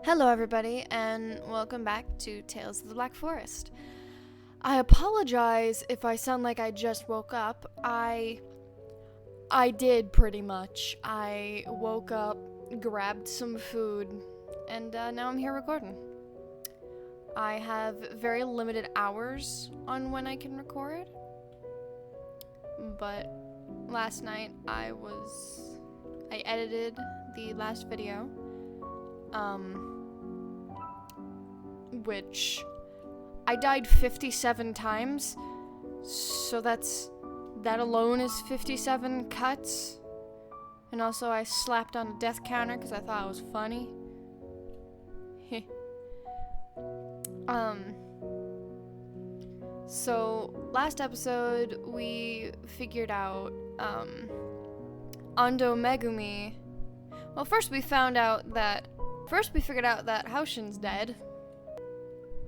Hello everybody, and welcome back to Tales of the Black Forest. I apologize if I sound like I just woke up. I did pretty much. I woke up, grabbed some food, and now I'm here recording. I have very limited hours on when I can record, but last night I edited the last video, which I died 57 times, so that alone is 57 cuts. And also I slapped on a death counter because I thought it was funny. So last episode we figured out Ando Megumi. Well, first we figured out that Haoshin's dead.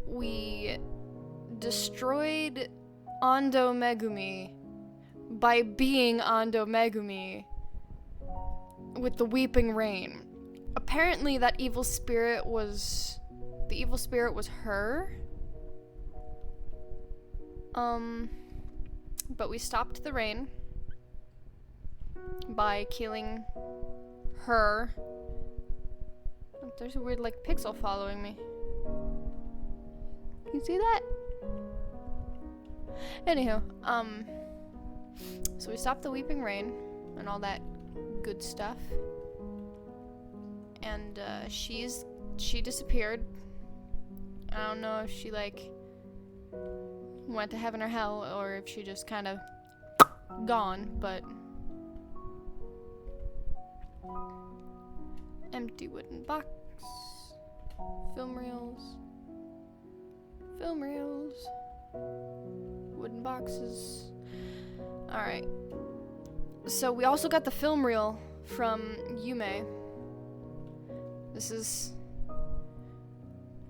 We destroyed Ando Megumi by being Ando Megumi with the Weeping Rain. Apparently the evil spirit was her. But we stopped the rain by killing her. There's a weird, pixel following me. You see that? Anywho, so we stopped the Weeping Rain and all that good stuff. And, she disappeared. I don't know if she, went to heaven or hell, or if she just kind of gone, but... Empty wooden box. Film reels. Wooden boxes. Alright. So we also got the film reel from Yume. This is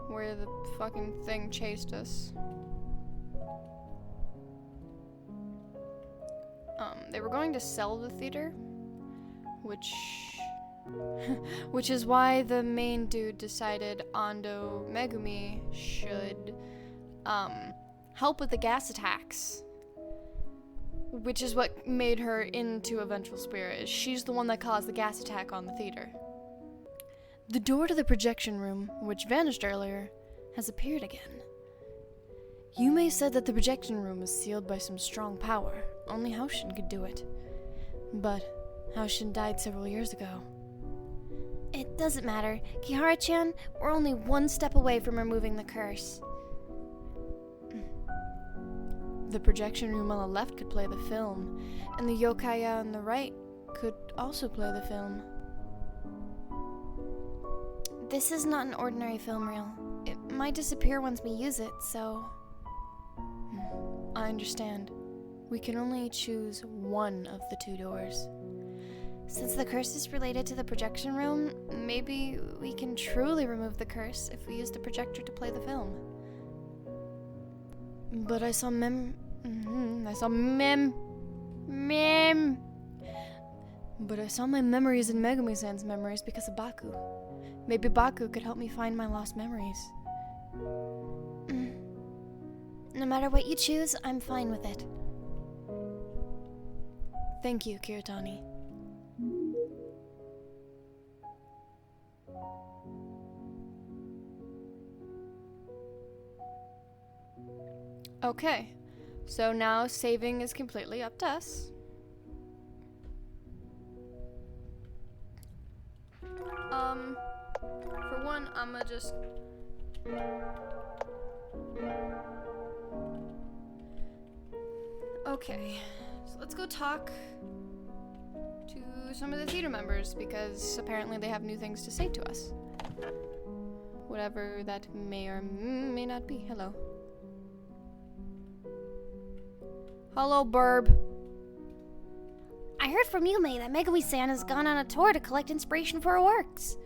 where the fucking thing chased us. They were going to sell the theater, which is why the main dude decided Ando Megumi should help with the gas attacks, which is what made her into a vengeful spirit. She's the one that caused the gas attack on the theater. The door to the projection room, which vanished earlier, has appeared again. Yume said that the projection room was sealed by some strong power. Only Haoshin could do it. But Haoshin died several years ago. It doesn't matter. Kihara-chan, we're only one step away from removing the curse. The projection room on the left could play the film, and the yokai on the right could also play the film. This is not an ordinary film reel. It might disappear once we use it, so... I understand. We can only choose one of the two doors. Since the curse is related to the projection room, maybe we can truly remove the curse if we use the projector to play the film. But I saw But I saw my memories in Megumi-san's memories because of Baku. Maybe Baku could help me find my lost memories. No matter what you choose, I'm fine with it. Thank you, Kiritani. Okay, so now saving is completely up to us. For one, I'ma just... Okay, so let's go talk to some of the theater members, because apparently they have new things to say to us. Whatever that may or may not be. Hello. Hello, Burb. I heard from Yume that Megumi-san has gone on a tour to collect inspiration for her works.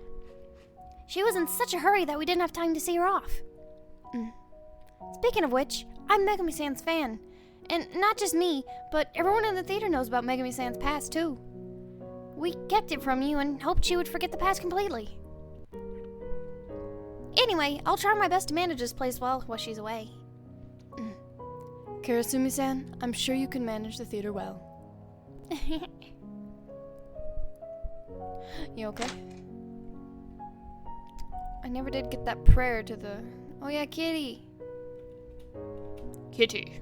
She was in such a hurry that we didn't have time to see her off. Speaking of which, I'm Megumi-san's fan. And not just me, but everyone in the theater knows about Megumi-san's past, too. We kept it from you and hoped you would forget the past completely. Anyway, I'll try my best to manage this place while she's away. Karasumi-san, I'm sure you can manage the theater well. You okay? I never did get that prayer to the... Oh yeah, Kitty! Kitty.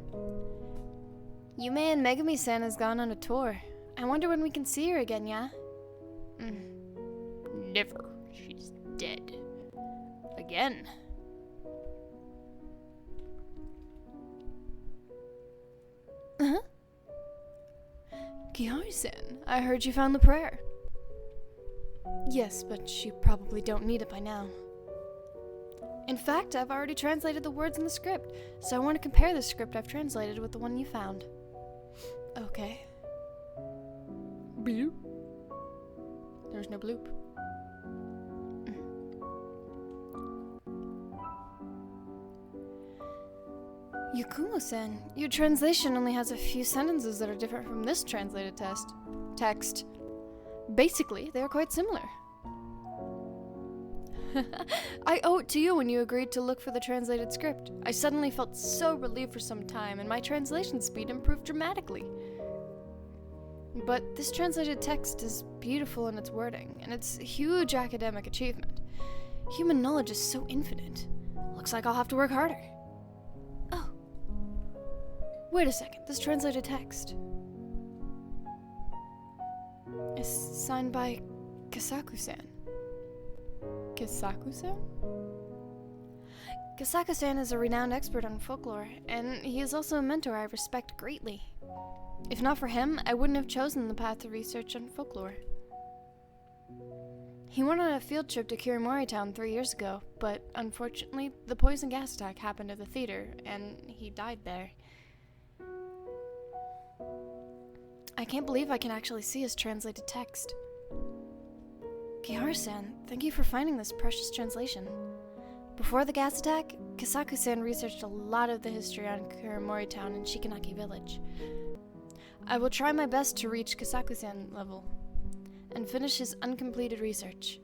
Yume and Megumi-san has gone on a tour. I wonder when we can see her again, yeah? Never. She's dead. Again. Uh-huh. Kihari-san, I heard you found the prayer. Yes, but you probably don't need it by now. In fact, I've already translated the words in the script, so I want to compare the script I've translated with the one you found. Okay. Bloop. There's no bloop. Yakumo-san, your translation only has a few sentences that are different from this translated text. Basically, they are quite similar. I owe it to you when you agreed to look for the translated script. I suddenly felt so relieved for some time, and my translation speed improved dramatically. But this translated text is beautiful in its wording, and it's a huge academic achievement. Human knowledge is so infinite. Looks like I'll have to work harder. Oh. Wait a second, this translated text is signed by Kasaku-san. Kasaku-san? Kasaku-san is a renowned expert on folklore, and he is also a mentor I respect greatly. If not for him, I wouldn't have chosen the path of research on folklore. He went on a field trip to Kirimori Town 3 years ago, but unfortunately, the poison gas attack happened at the theater, and he died there. I can't believe I can actually see his translated text. Kihara-san, thank you for finding this precious translation. Before the gas attack, Kasaku-san researched a lot of the history on Kirimori Town and Shikanaki Village. I will try my best to reach Kasaku-san level and finish his uncompleted research.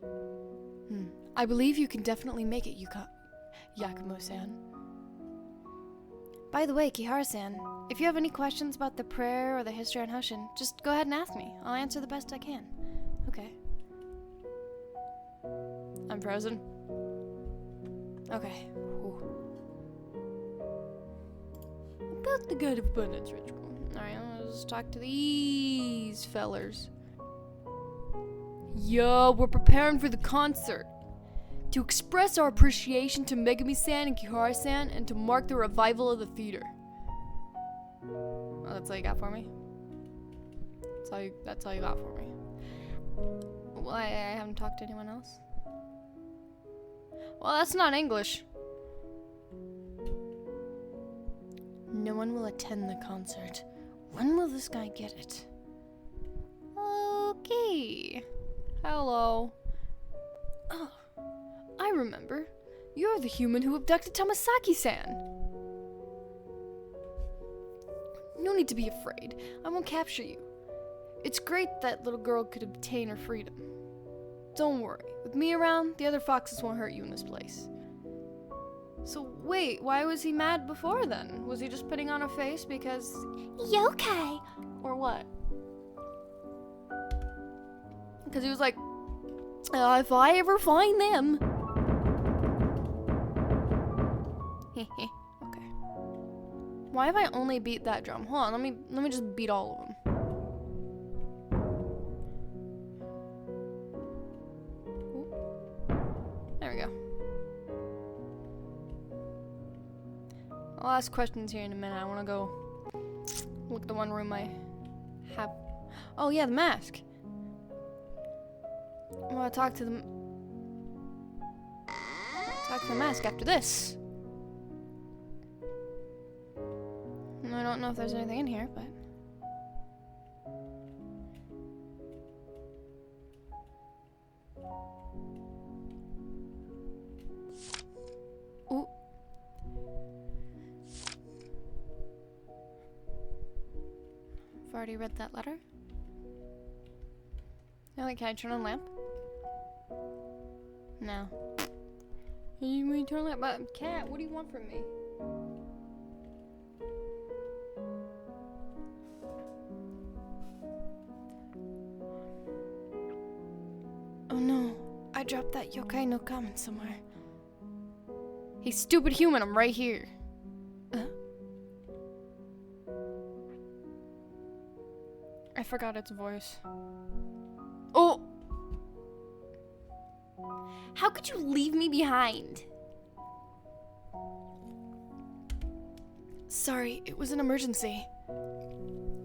I believe you can definitely make it, Yakumo-san. By the way, Kihara-san, if you have any questions about the prayer or the history on Hoshin, just go ahead and ask me. I'll answer the best I can. Okay. I'm frozen. Okay. Whew. About the God of Abundance ritual. Alright, let's talk to these fellers. Yo, we're preparing for the concert. To express our appreciation to Megumi-san and Kihara-san, and to mark the revival of the theater. Oh, that's all you got for me? That's all you got for me. Well, I haven't talked to anyone else. Well, that's not English. No one will attend the concert. When will this guy get it? Okay. Hello. Oh, I remember. You're the human who abducted Tamasaki-san. No need to be afraid. I won't capture you. It's great that little girl could obtain her freedom. Don't worry. With me around, the other foxes won't hurt you in this place. So wait, why was he mad before then? Was he just putting on a face because... Yokai! Or what? Because he was like, if I ever find them... Okay. Why have I only beat that drum? Hold on, let me just beat all of them. There we go. I'll ask questions here in a minute. I want to go look at the one room I have. Oh yeah, the mask. I want to talk to the mask after this. I don't know if there's anything in here, but... Ooh. I've already read that letter. No, wait, can I turn on lamp? No. You me eternally. But cat, what do you want from me? Oh no, I dropped that yokai no kamen somewhere. Hey, stupid human, I'm right here. I forgot its voice. Oh! How could you leave me behind? Sorry, it was an emergency.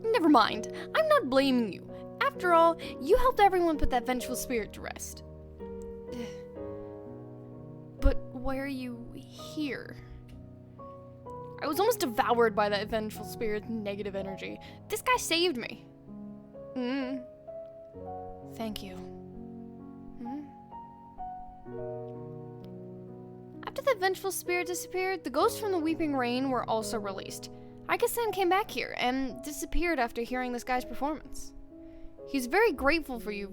Never mind, I'm not blaming you. After all, you helped everyone put that vengeful spirit to rest. But why are you here? I was almost devoured by that vengeful spirit's negative energy. This guy saved me. Thank you. After the vengeful spirit disappeared, the ghosts from the Weeping Rain were also released. Aika-san came back here and disappeared after hearing this guy's performance. He's very grateful to you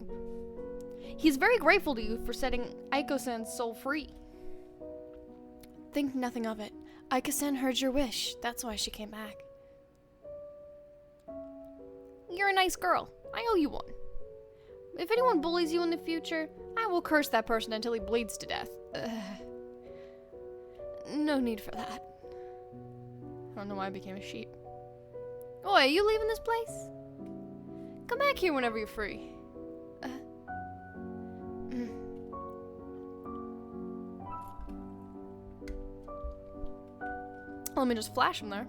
for setting Aiko-san's soul free. Think nothing of it. Aika-san heard your wish. That's why she came back. You're a nice girl. I owe you one. If anyone bullies you in the future, I will curse that person until he bleeds to death. No need for that. I don't know why I became a sheep. Oi, you leaving this place? Come back here whenever you're free. Let me just flash him there.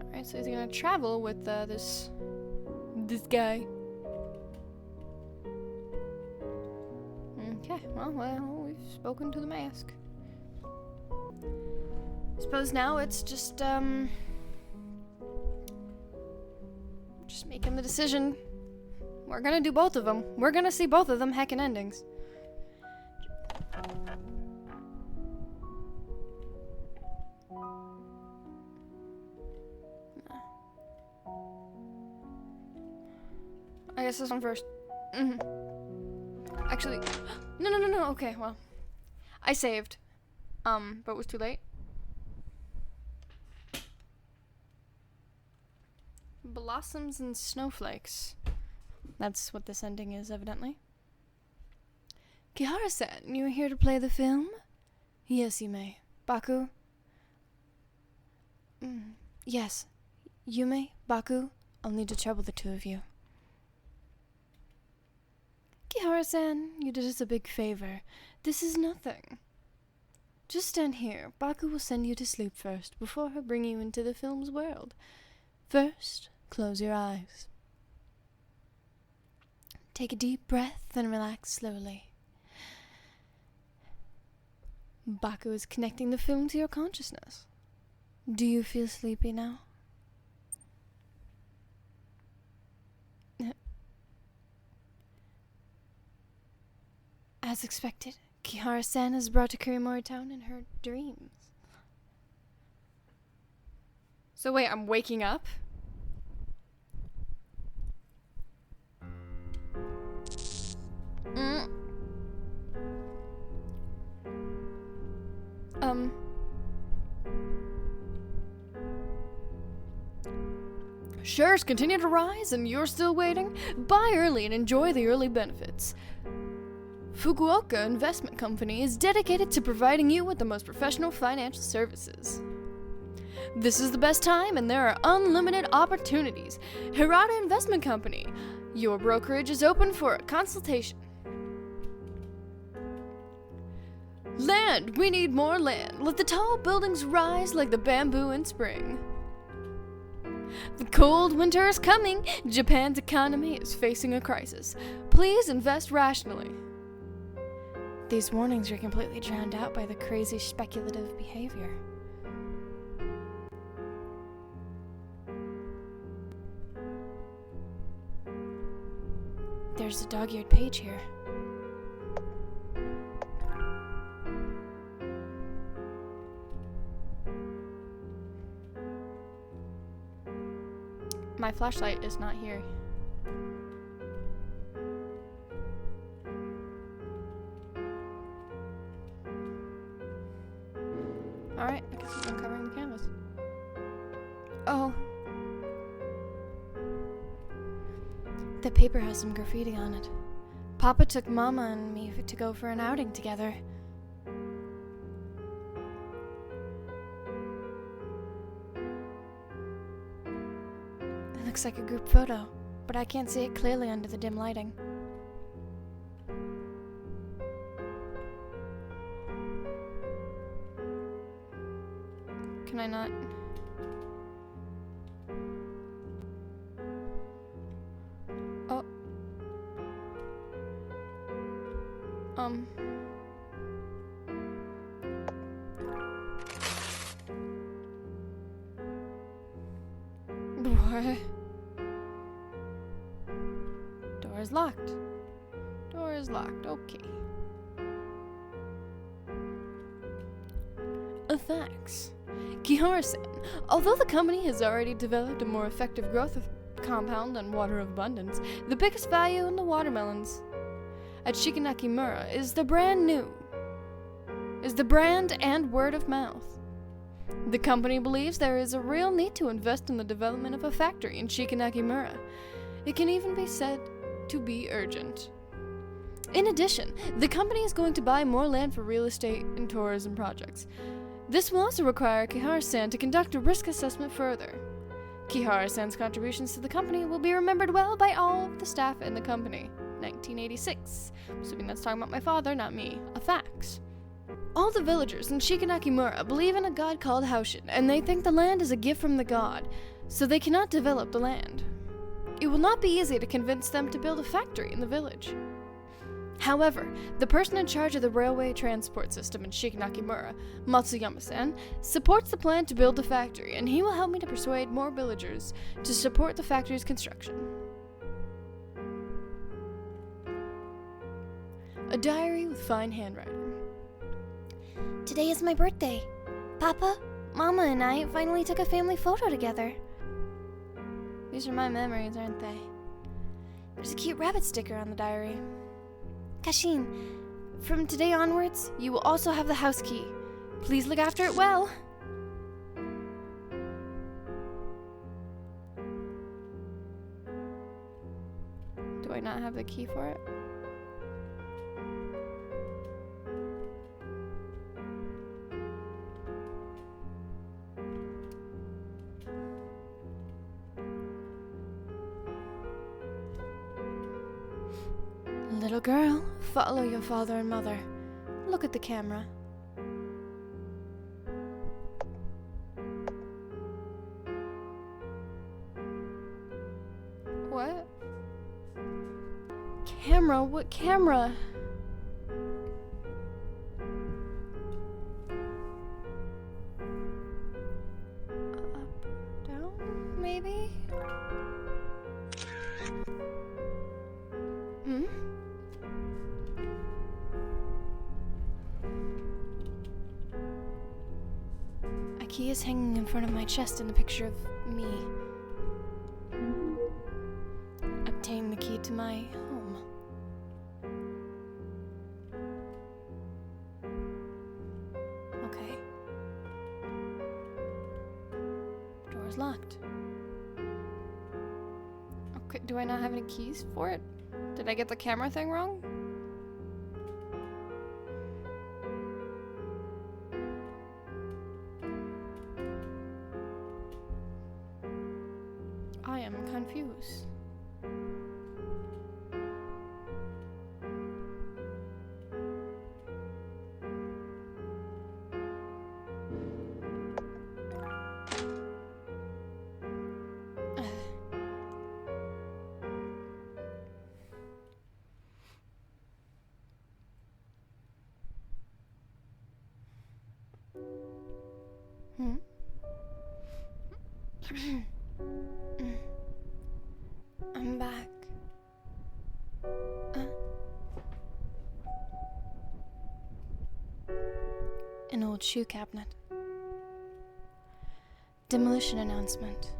Alright, so he's gonna travel with this guy. Okay, well, we've spoken to the mask. Suppose now it's just making the decision. We're gonna do both of them. We're gonna see both of them heckin' endings. I guess this one first. Actually, no. Okay, well, I saved, but it was too late. Blossoms and snowflakes. That's what this ending is, evidently. Kihara-san, you are here to play the film? Yes, Yume. Baku? Yes. Yume, Baku, I'll need to trouble the two of you. Kihara-san, you did us a big favor. This is nothing. Just stand here. Baku will send you to sleep first, before her bring you into the film's world. First, close your eyes. Take a deep breath and relax slowly. Baku is connecting the film to your consciousness. Do you feel sleepy now? As expected, Kihara-san is brought to Kurimori Town in her dreams. So wait, I'm waking up? Shares continue to rise and you're still waiting? Buy early and enjoy the early benefits. Fukuoka Investment Company is dedicated to providing you with the most professional financial services. This is the best time and there are unlimited opportunities. Hirata Investment Company. Your brokerage is open for a consultation. Land! We need more land. Let the tall buildings rise like the bamboo in spring. The cold winter is coming. Japan's economy is facing a crisis. Please invest rationally. These warnings are completely drowned out by the crazy speculative behavior. There's a dog-eared page here. My flashlight is not here. Alright, I guess I'm uncovering the canvas. Oh. The paper has some graffiti on it. Papa took Mama and me to go for an outing together. It looks like a group photo, but I can't see it clearly under the dim lighting. Can I not? Oh. What? Door is locked. Door is locked. Okay. Thanks. Kihara-san, although the company has already developed a more effective growth compound on water of abundance, the biggest value in the watermelons at Shikanakimura is the brand and word of mouth. The company believes there is a real need to invest in the development of a factory in Shikanakimura. It can even be said to be urgent. In addition, the company is going to buy more land for real estate and tourism projects. This will also require Kihara-san to conduct a risk assessment further. Kihara-san's contributions to the company will be remembered well by all of the staff in the company. 1986. Assuming that's talking about my father, not me. A fax. All the villagers in Shikanakimura believe in a god called Haushin, and they think the land is a gift from the god, so they cannot develop the land. It will not be easy to convince them to build a factory in the village. However, the person in charge of the railway transport system in Shikanakimura, Matsuyama-san, supports the plan to build the factory, and he will help me to persuade more villagers to support the factory's construction. A diary with fine handwriting. Today is my birthday. Papa, Mama, and I finally took a family photo together. These are my memories, aren't they? There's a cute rabbit sticker on the diary. Kashin, from today onwards, you will also have the house key. Please look after it well. Do I not have the key for it? Little girl, follow your father and mother. Look at the camera. What? Camera? What camera? Up, down, maybe? Hmm? A key is hanging in front of my chest in the picture of me. Obtain the key to my home. Okay. Door's locked. Okay, do I not have any keys for it? Did I get the camera thing wrong? I am confused. I'm back. An old shoe cabinet. Demolition announcement.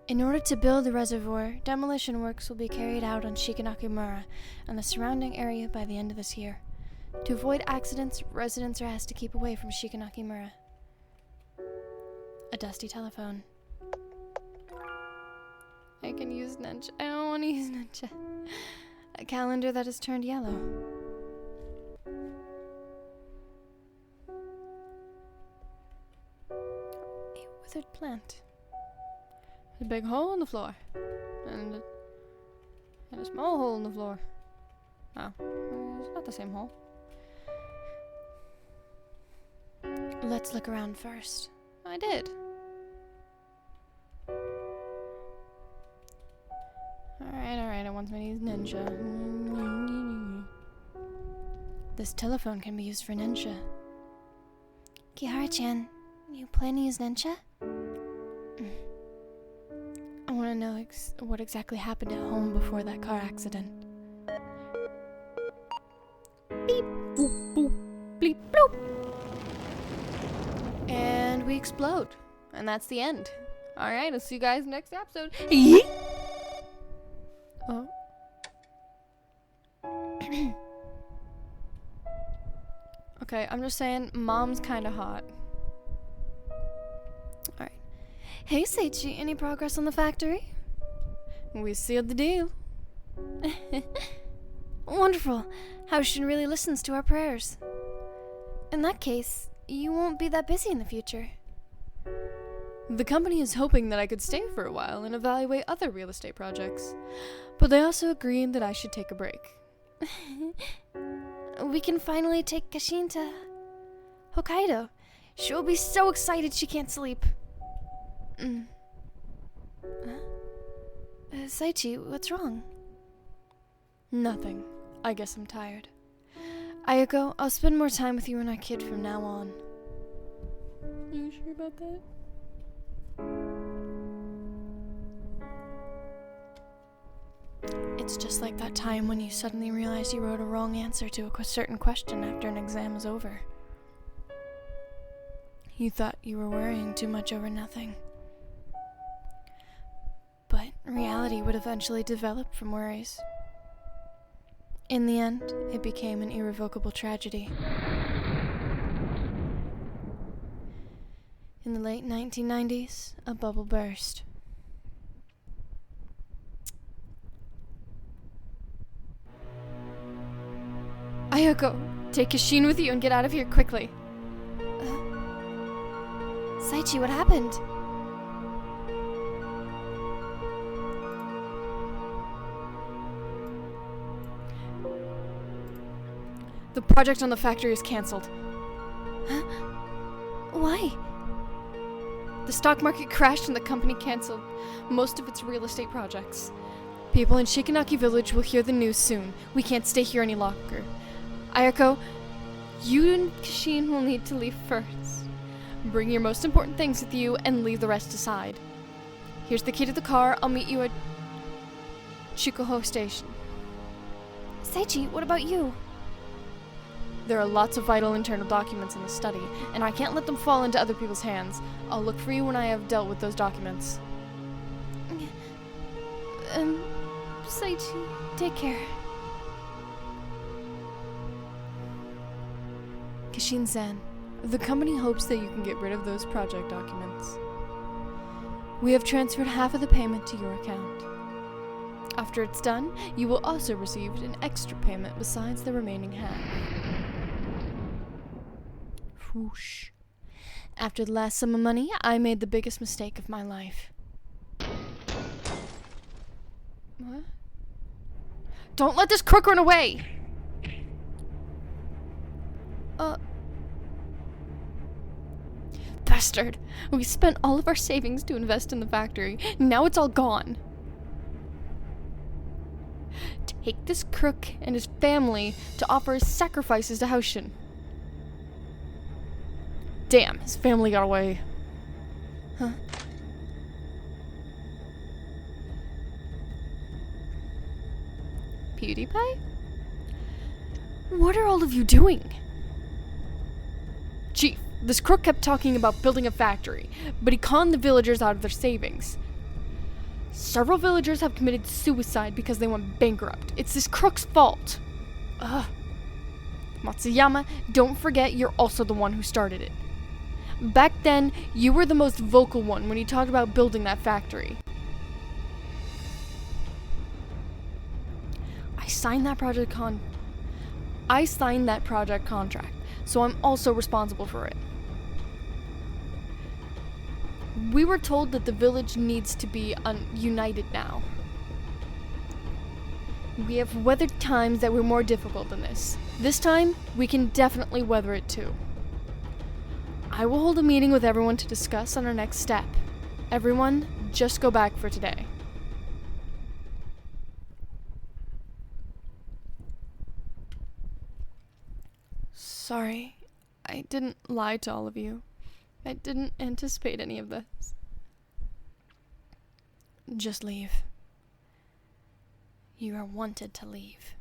In order to build the reservoir, demolition works will be carried out on Shikanakimura and the surrounding area by the end of this year. To avoid accidents, residents are asked to keep away from Shikanakimura. A dusty telephone. I can use Ninja. I don't want to use Ninja. A calendar that has turned yellow. A withered plant. A big hole in the floor. And a small hole in the floor. Oh, it's not the same hole. Let's look around first. I did. Alright, I want to use Ninja. This telephone can be used for Ninja. Kihara-chan, you plan to use Ninja? I want to know what exactly happened at home before that car accident. Beep, boop, boop, bleep, bloop. And we explode. And that's the end. Alright, I'll see you guys next episode. Oh. Okay, I'm just saying, Mom's kind of hot. Alright. Hey, Seichi, any progress on the factory? We sealed the deal. Wonderful. Houshin really listens to our prayers. In that case, you won't be that busy in the future. The company is hoping that I could stay for a while and evaluate other real estate projects. But they also agreed that I should take a break. We can finally take Kashin to Hokkaido. She'll be so excited she can't sleep. Saichi, what's wrong? Nothing. I guess I'm tired. Ayako, I'll spend more time with you and our kid from now on. Are you sure about that? It's just like that time when you suddenly realize you wrote a wrong answer to a certain question after an exam was over. You thought you were worrying too much over nothing. But reality would eventually develop from worries. In the end, it became an irrevocable tragedy. In the late 1990s, a bubble burst. Ayako, take Kashin with you and get out of here quickly. Saichi, what happened? The project on the factory is cancelled. Huh? Why? The stock market crashed and the company cancelled most of its real estate projects. People in Shikanaki Village will hear the news soon. We can't stay here any longer. Ayako, you and Kashin will need to leave first. Bring your most important things with you and leave the rest aside. Here's the key to the car. I'll meet you at Chikuho Station. Saichi, what about you? There are lots of vital internal documents in the study, and I can't let them fall into other people's hands. I'll look for you when I have dealt with those documents. Saichi, take care. Kashin-san, the company hopes that you can get rid of those project documents. We have transferred half of the payment to your account. After it's done, you will also receive an extra payment besides the remaining half. Whoosh. After the last sum of money, I made the biggest mistake of my life. What? Don't let this crook run away! Bastard! We spent all of our savings to invest in the factory. Now it's all gone. Take this crook and his family to offer his sacrifices to Houshin. Damn, his family got away. Huh? PewDiePie? What are all of you doing? Chief, this crook kept talking about building a factory, but he conned the villagers out of their savings. Several villagers have committed suicide because they went bankrupt. It's this crook's fault. Ugh. Matsuyama, don't forget you're also the one who started it. Back then, you were the most vocal one when you talked about building that factory. I signed that project contract, so I'm also responsible for it. We were told that the village needs to be united now. We have weathered times that were more difficult than this. This time, we can definitely weather it too. I will hold a meeting with everyone to discuss on our next step. Everyone, just go back for today. Sorry, I didn't lie to all of you. I didn't anticipate any of this. Just leave. You are wanted to leave.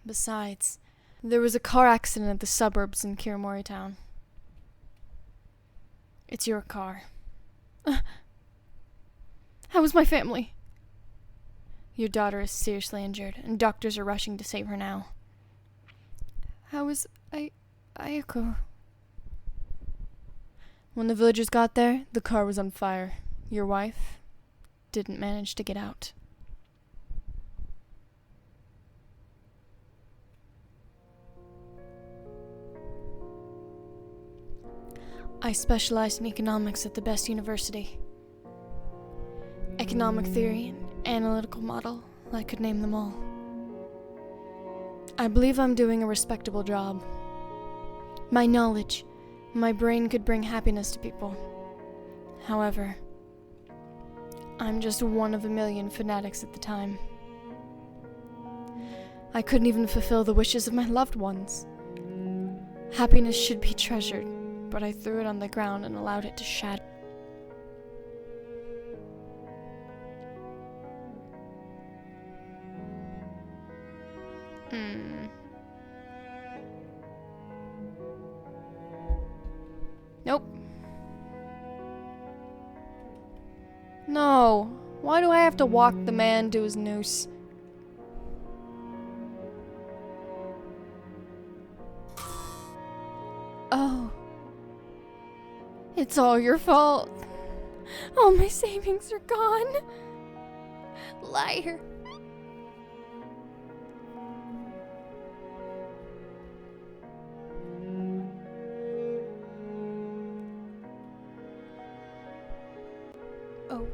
Besides, there was a car accident at the suburbs in Kiramori Town. It's your car. How is my family? Your daughter is seriously injured, and doctors are rushing to save her now. How is Ayako? When the villagers got there, the car was on fire. Your wife didn't manage to get out. I specialized in economics at the best university. Economic theory and analytical model, I could name them all. I believe I'm doing a respectable job. My knowledge, my brain could bring happiness to people. However, I'm just one of a million fanatics at the time. I couldn't even fulfill the wishes of my loved ones. Happiness should be treasured, but I threw it on the ground and allowed it to shatter. Nope. No. Why do I have to walk the man to his noose? Oh. It's all your fault. All my savings are gone. Liar. Oh.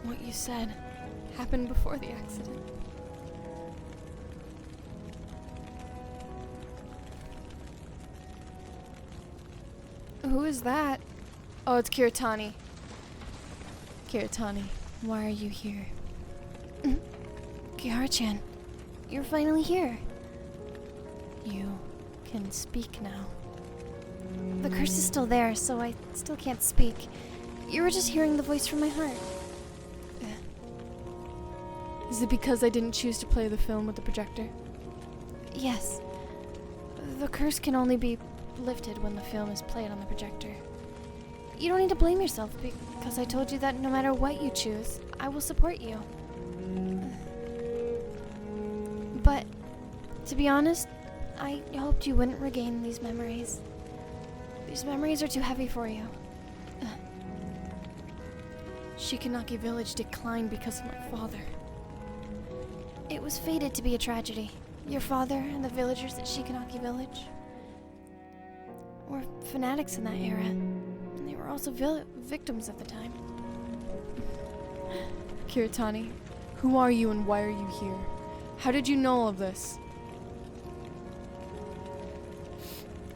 What you said happened before the accident. Who is that? Oh, it's Kiritani. Kiritani, why are you here? Kihara-chan, you're finally here. You can speak now. The curse is still there, so I still can't speak. You were just hearing the voice from my heart. Is it because I didn't choose to play the film with the projector? Yes. The curse can only be lifted when the film is played on the projector. You don't need to blame yourself, because I told you that no matter what you choose, I will support you. But, to be honest, I hoped you wouldn't regain these memories. These memories are too heavy for you. Shikanaki Village declined because of my father. It was fated to be a tragedy. Your father and the villagers at Shikanaki Village were fanatics in that era, and they were also victims at the time. Kiritani, who are you and why are you here? How did you know all of this?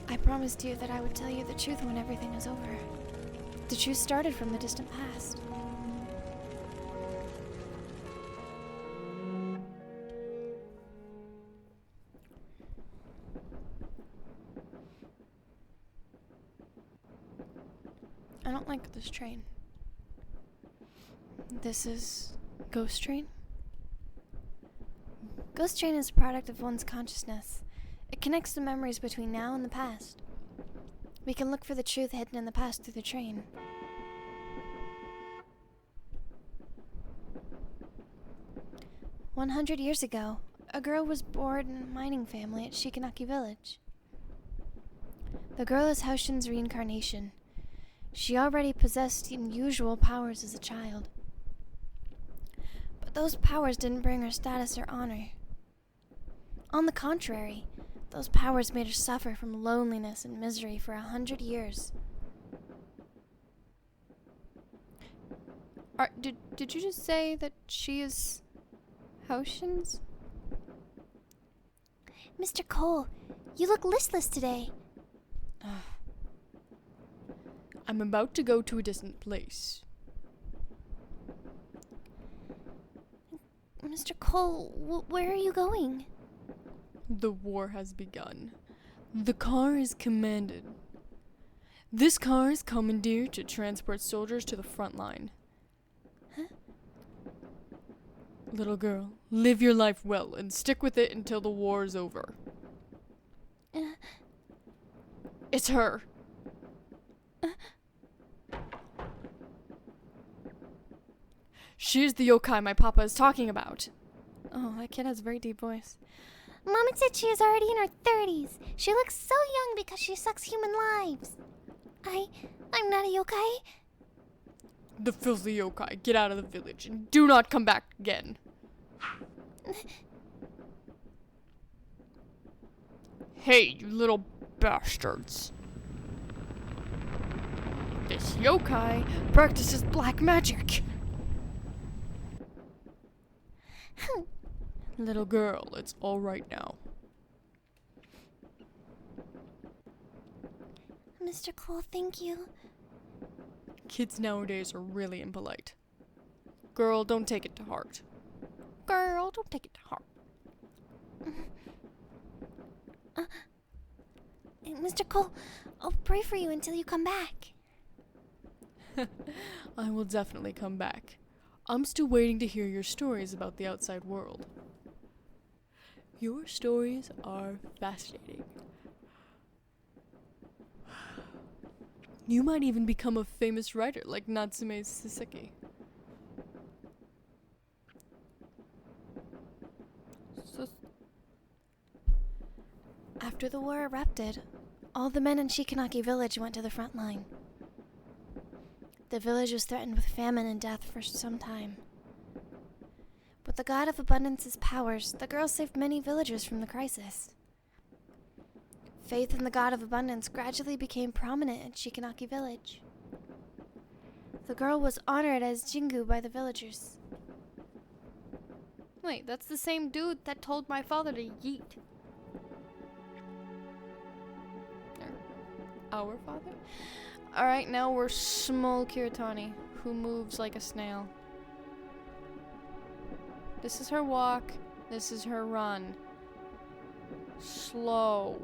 I promised you that I would tell you the truth when everything is over. The truth started from the distant past. I don't like this train. This is Ghost Train? Ghost Train is a product of one's consciousness. It connects the memories between now and the past. We can look for the truth hidden in the past through the train. "100 years ago, a girl was born in a mining family at Shikanaki Village. The girl is Haoshin's reincarnation. She already possessed unusual powers as a child. But those powers didn't bring her status or honor. On the contrary, those powers made her suffer from loneliness and misery for 100 years. Did you just say that she is Haoshin's? Mr. Cole, you look listless today. I'm about to go to a distant place. Mr. Cole, where are you going? The war has begun. The car is commanded. This car is commandeered to transport soldiers to the front line. Huh? Little girl, live your life well and stick with it until the war is over. It's her. She's the yokai my papa is talking about. Oh, that kid has a very deep voice. Mama said she is already in her 30s. She looks so young because she sucks human lives. I'm not a yokai. The filthy yokai, get out of the village and do not come back again. Hey, you little bastards. This yokai practices black magic. Little girl, it's all right now. Mr. Cole, thank you. Kids nowadays are really impolite. Girl, don't take it to heart. Girl, don't take it to heart. Mr. Cole, I'll pray for you until you come back. I will definitely come back. I'm still waiting to hear your stories about the outside world. Your stories are fascinating. You might even become a famous writer like Natsume Saseki. After the war erupted, all the men in Shikanaki village went to the front line. The village was threatened with famine and death for some time. With the God of Abundance's powers, the girl saved many villagers from the crisis. Faith in the God of Abundance gradually became prominent in Shikanaki village. The girl was honored as Jingu by the villagers. Wait, that's the same dude that told my father to yeet. Our father? Alright, now we're small Kiritani, who moves like a snail. This is her walk, this is her run. Slow.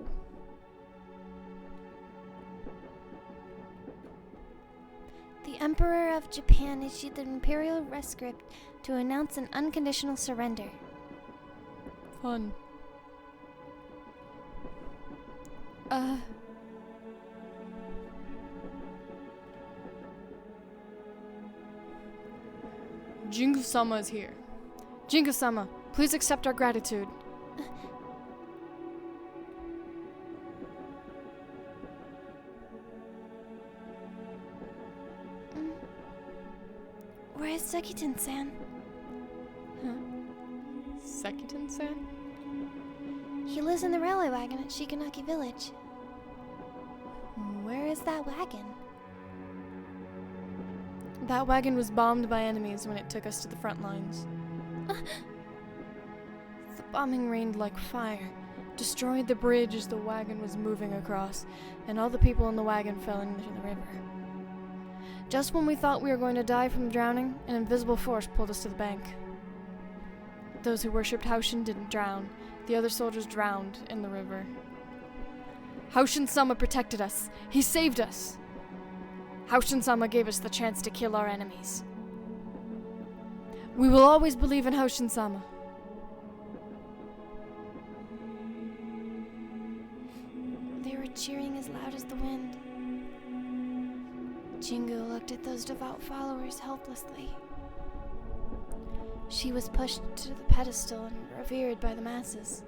The Emperor of Japan issued the imperial rescript to announce an unconditional surrender. Fun. Jingu-sama is here. Jingu-sama, please accept our gratitude. Where is Sekiten-san? Huh? Sekiten-san? He lives in the railway wagon at Shikanaki village. Where is that wagon? That wagon was bombed by enemies when it took us to the front lines. The bombing rained like fire, destroyed the bridge as the wagon was moving across, and all the people in the wagon fell into the river. Just when we thought we were going to die from drowning, an invisible force pulled us to the bank. Those who worshipped Haoshin didn't drown. The other soldiers drowned in the river. Haoshin-sama protected us. He saved us. Haoshin-sama gave us the chance to kill our enemies. We will always believe in Haoshin-sama. cheering as loud as the wind. Jingu looked at those devout followers helplessly. She was pushed to the pedestal and revered by the masses.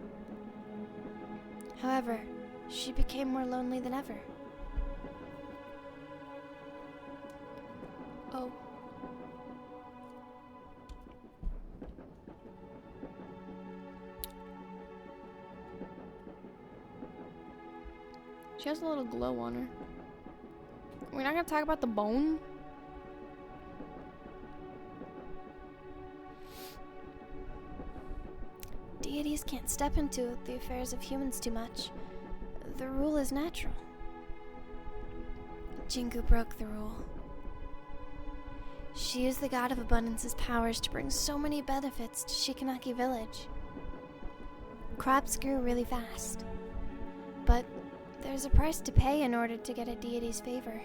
However, she became more lonely than ever. Oh. She has a little glow on her. We're not gonna talk about the bone? Deities can't step into the affairs of humans too much. The rule is natural. Jingu broke the rule. She used the god of abundance's powers to bring so many benefits to Shikanaki village. Crops grew really fast. But there's a price to pay in order to get a deity's favor.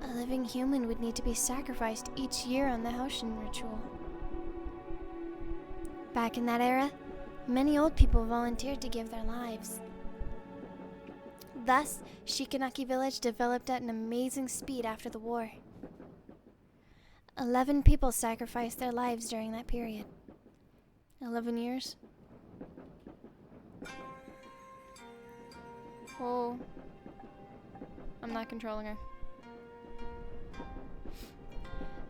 A living human would need to be sacrificed each year on the Haoshin ritual. Back in that era, many old people volunteered to give their lives. Thus, Shikanaki village developed at an amazing speed after the war. 11 people sacrificed their lives during that period. 11 years? Oh. I'm not controlling her.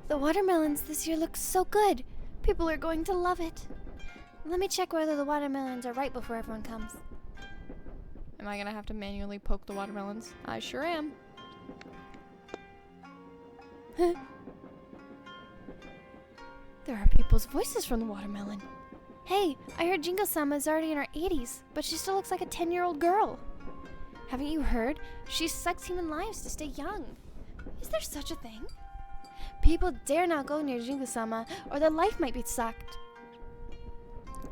The watermelons this year look so good. People are going to love it. Let me check whether the watermelons are ripe before everyone comes. Am I gonna have to manually poke the watermelons? I sure am. There are people's voices from the watermelon. Hey, I heard Jingo-sama is already in her 80s, but she still looks like a 10-year-old girl. Haven't you heard? She sucks human lives to stay young. Is there such a thing? People dare not go near Jingo-sama, or their life might be sucked.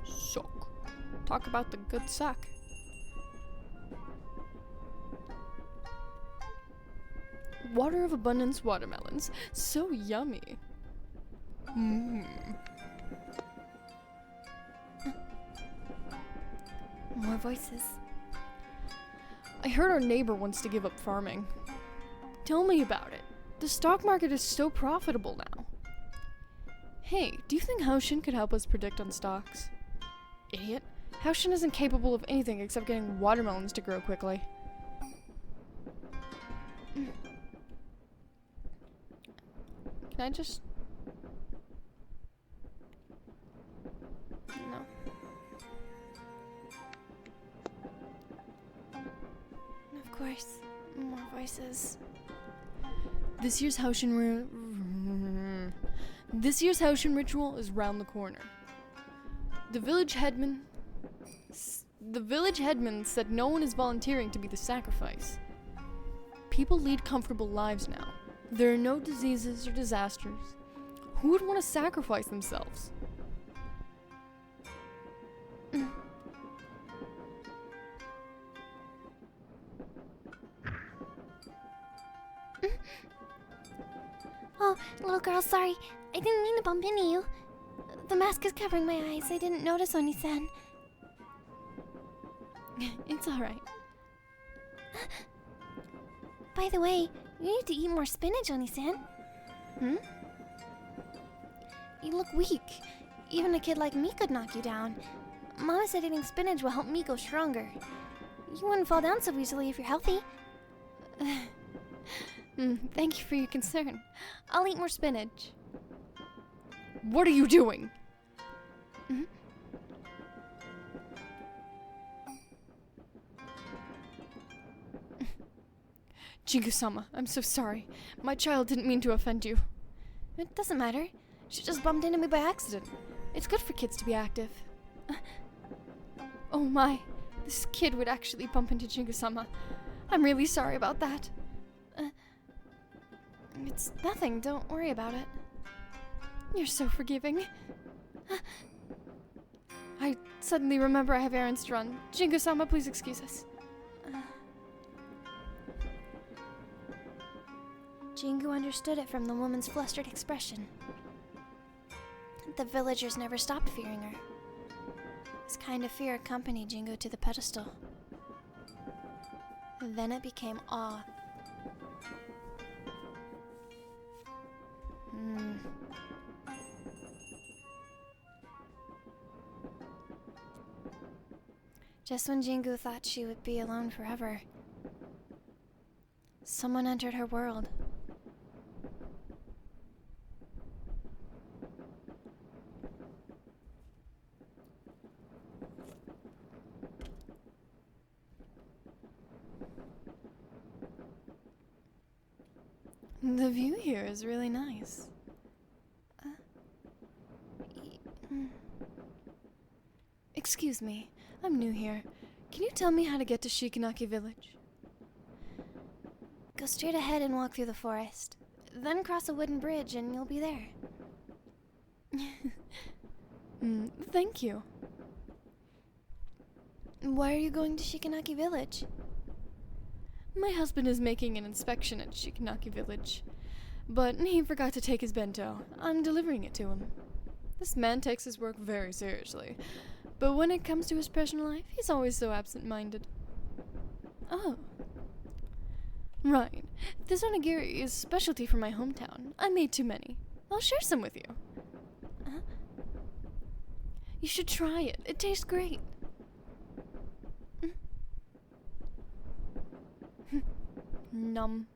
Suck. Talk about the good suck. Water of abundance watermelons. So yummy. Mmm. More voices. I heard our neighbor wants to give up farming. Tell me about it. The stock market is so profitable now. Hey, do you think Haoshin could help us predict on stocks? Idiot. Haoshin isn't capable of anything except getting watermelons to grow quickly. Can I just... No. Of course, more voices. This year's Haoshin ritual is round the corner. The village headman said no one is volunteering to be the sacrifice. People lead comfortable lives now. There are no diseases or disasters. Who would want to sacrifice themselves? Oh, little girl, sorry. I didn't mean to bump into you. The mask is covering my eyes. I didn't notice Oni-san. It's alright. By the way, you need to eat more spinach, Oni-san. Hmm? You look weak. Even a kid like me could knock you down. Mama said eating spinach will help me go stronger. You wouldn't fall down so easily if you're healthy. Thank you for your concern. I'll eat more spinach. What are you doing? Jingu-sama, I'm so sorry. My child didn't mean to offend you. It doesn't matter. She just bumped into me by accident. It's good for kids to be active. Oh my, this kid would actually bump into Jingu-sama. I'm really sorry about that. It's nothing, don't worry about it. You're so forgiving. I suddenly remember I have errands to run. Jingu-sama, please excuse us. Jingu understood it from the woman's flustered expression. The villagers never stopped fearing her. This kind of fear accompanied Jingu to the pedestal. Then it became awe. Just when Jingu thought she would be alone forever, someone entered her world. The view here is really nice. Excuse me, I'm new here. Can you tell me how to get to Shikanaki village? Go straight ahead and walk through the forest. Then cross a wooden bridge and you'll be there. Thank you. Why are you going to Shikanaki village? My husband is making an inspection at Shikanaki village, but he forgot to take his bento. I'm delivering it to him. This man takes his work very seriously, but when it comes to his personal life, he's always so absent-minded. Oh. Right. This onigiri is specialty from my hometown. I made too many. I'll share some with you. You should try it. It tastes great. Numb.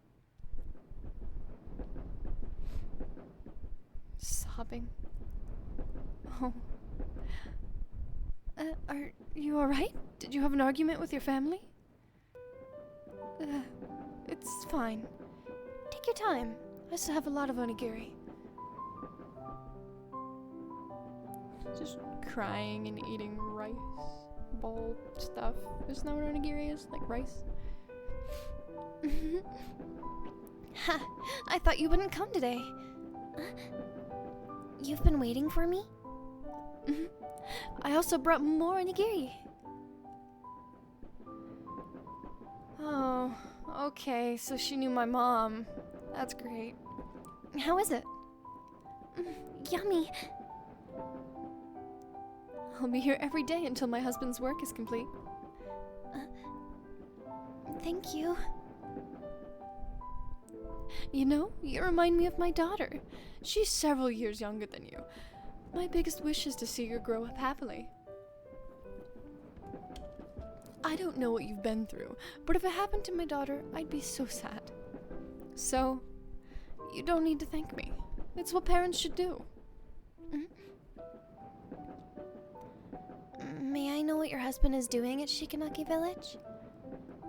Sobbing. Oh. Are you alright? Did you have an argument with your family? It's fine. Take your time. I still have a lot of onigiri. Just crying and eating rice ball stuff. Isn't that what onigiri is? Like rice? Ha! I thought you wouldn't come today. You've been waiting for me? I also brought more onigiri. Oh, okay, so she knew my mom. That's great. How is it? Yummy. I'll be here every day until my husband's work is complete. Thank you. You know, you remind me of my daughter. She's several years younger than you. My biggest wish is to see her grow up happily. I don't know what you've been through, but if it happened to my daughter, I'd be so sad. So, you don't need to thank me. It's what parents should do. May I know what your husband is doing at Shikanaki village?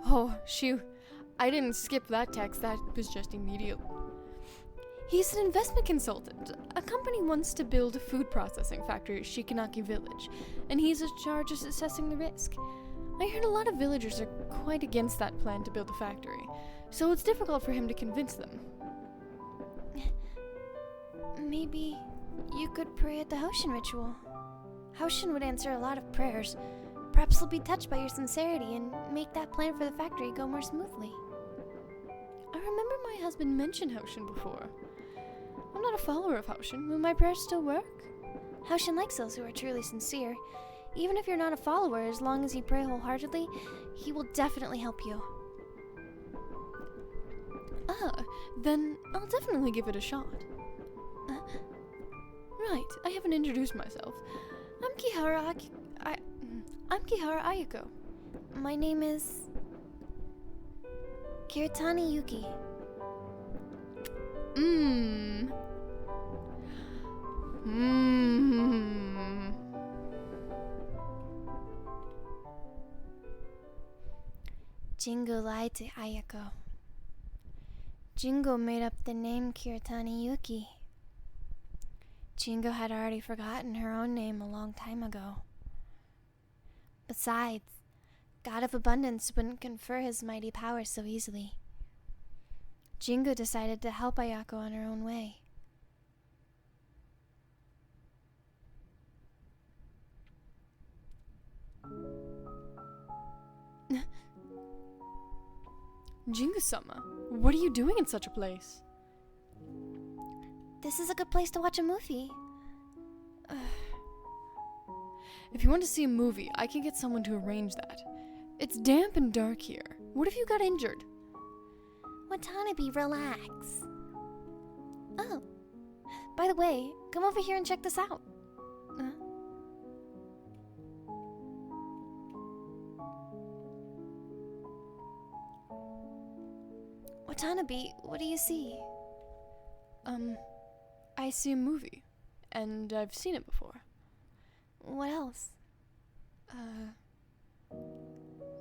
Oh, shoot. I didn't skip that text, that was just immediate. He's an investment consultant. A company wants to build a food processing factory at Shikanaki village, and he's in charge of assessing the risk. I heard a lot of villagers are quite against that plan to build a factory, so it's difficult for him to convince them. Maybe you could pray at the Hoshin ritual. Hoshin would answer a lot of prayers. Perhaps he'll be touched by your sincerity and make that plan for the factory go more smoothly. I remember my husband mentioned Hoshin before. I'm not a follower of Hoshin. Will my prayers still work? Hoshin likes those who are truly sincere. Even if you're not a follower, as long as you pray wholeheartedly, he will definitely help you. Then I'll definitely give it a shot. Right, I haven't introduced myself. I'm Kihara Ayako. My name is Kiritani Yuki. Jingo lied to Ayako. Jingo made up the name Kiritani Yuki. Jingo had already forgotten her own name a long time ago. Besides, God of Abundance wouldn't confer his mighty power so easily. Jingo decided to help Ayako on her own way. Jingu-sama, what are you doing in such a place? This is a good place to watch a movie. If you want to see a movie, I can get someone to arrange that. It's damp and dark here. What if you got injured? Watanabe, relax. Oh, by the way, come over here and check this out. Watanabe, what do you see? I see a movie, and I've seen it before. What else?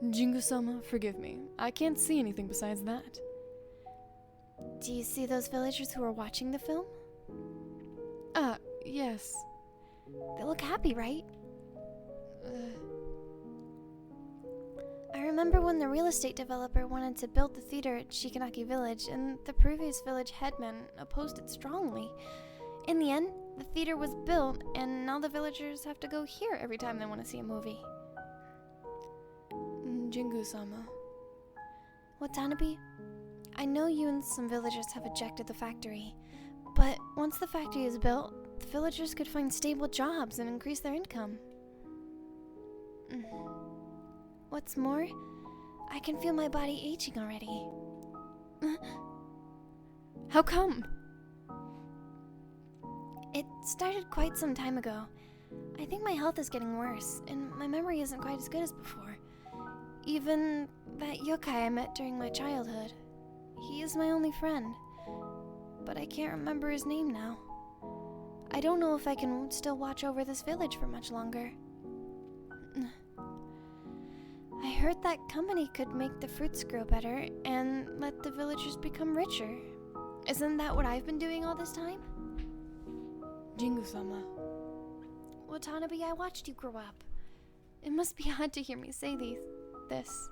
Jingu-sama, forgive me. I can't see anything besides that. Do you see those villagers who are watching the film? Yes. They look happy, right? I remember when the real estate developer wanted to build the theater at Shikanaki Village, and the previous village headman opposed it strongly. In the end, the theater was built, and now the villagers have to go here every time they want to see a movie. Jingu-sama. Watanabe, I know you and some villagers have ejected the factory, but once the factory is built, the villagers could find stable jobs and increase their income. What's more, I can feel my body aging already. How come? It started quite some time ago. I think my health is getting worse, and my memory isn't quite as good as before. Even that yokai I met during my childhood. He is my only friend, but I can't remember his name now. I don't know if I can still watch over this village for much longer. I heard that company could make the fruits grow better and let the villagers become richer. Isn't that what I've been doing all this time? Jingu-sama. Watanabe, I watched you grow up. It must be odd to hear me say this.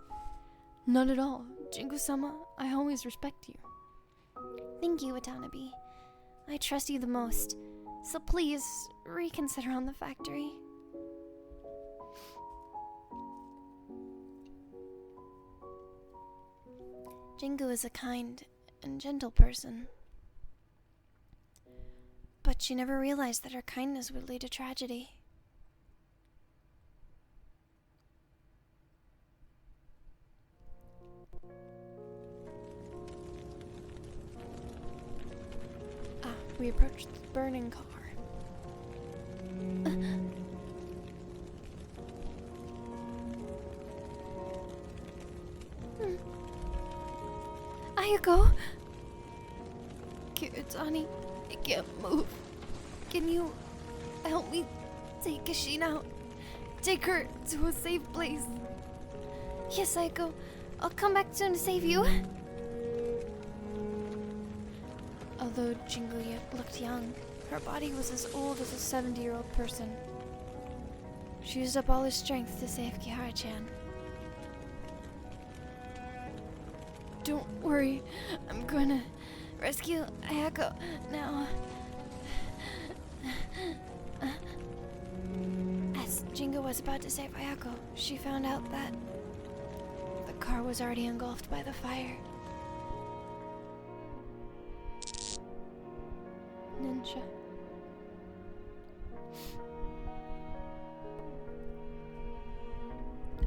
Not at all. Jingu-sama, I always respect you. Thank you, Watanabe. I trust you the most, so please reconsider on the factory. Jingu is a kind and gentle person, but she never realized that her kindness would lead to tragedy. We approached the burning car. Ayako! Kirutani, I can't move. Can you help me take Kashin out? Take her to a safe place. Yes, Ayako. I'll come back soon to save you. Although Jingu looked young, her body was as old as a 70-year-old person. She used up all her strength to save Kihara-chan. Don't worry, I'm gonna rescue Ayako now. As Jingu was about to save Ayako, she found out that the car was already engulfed by the fire. Ninja.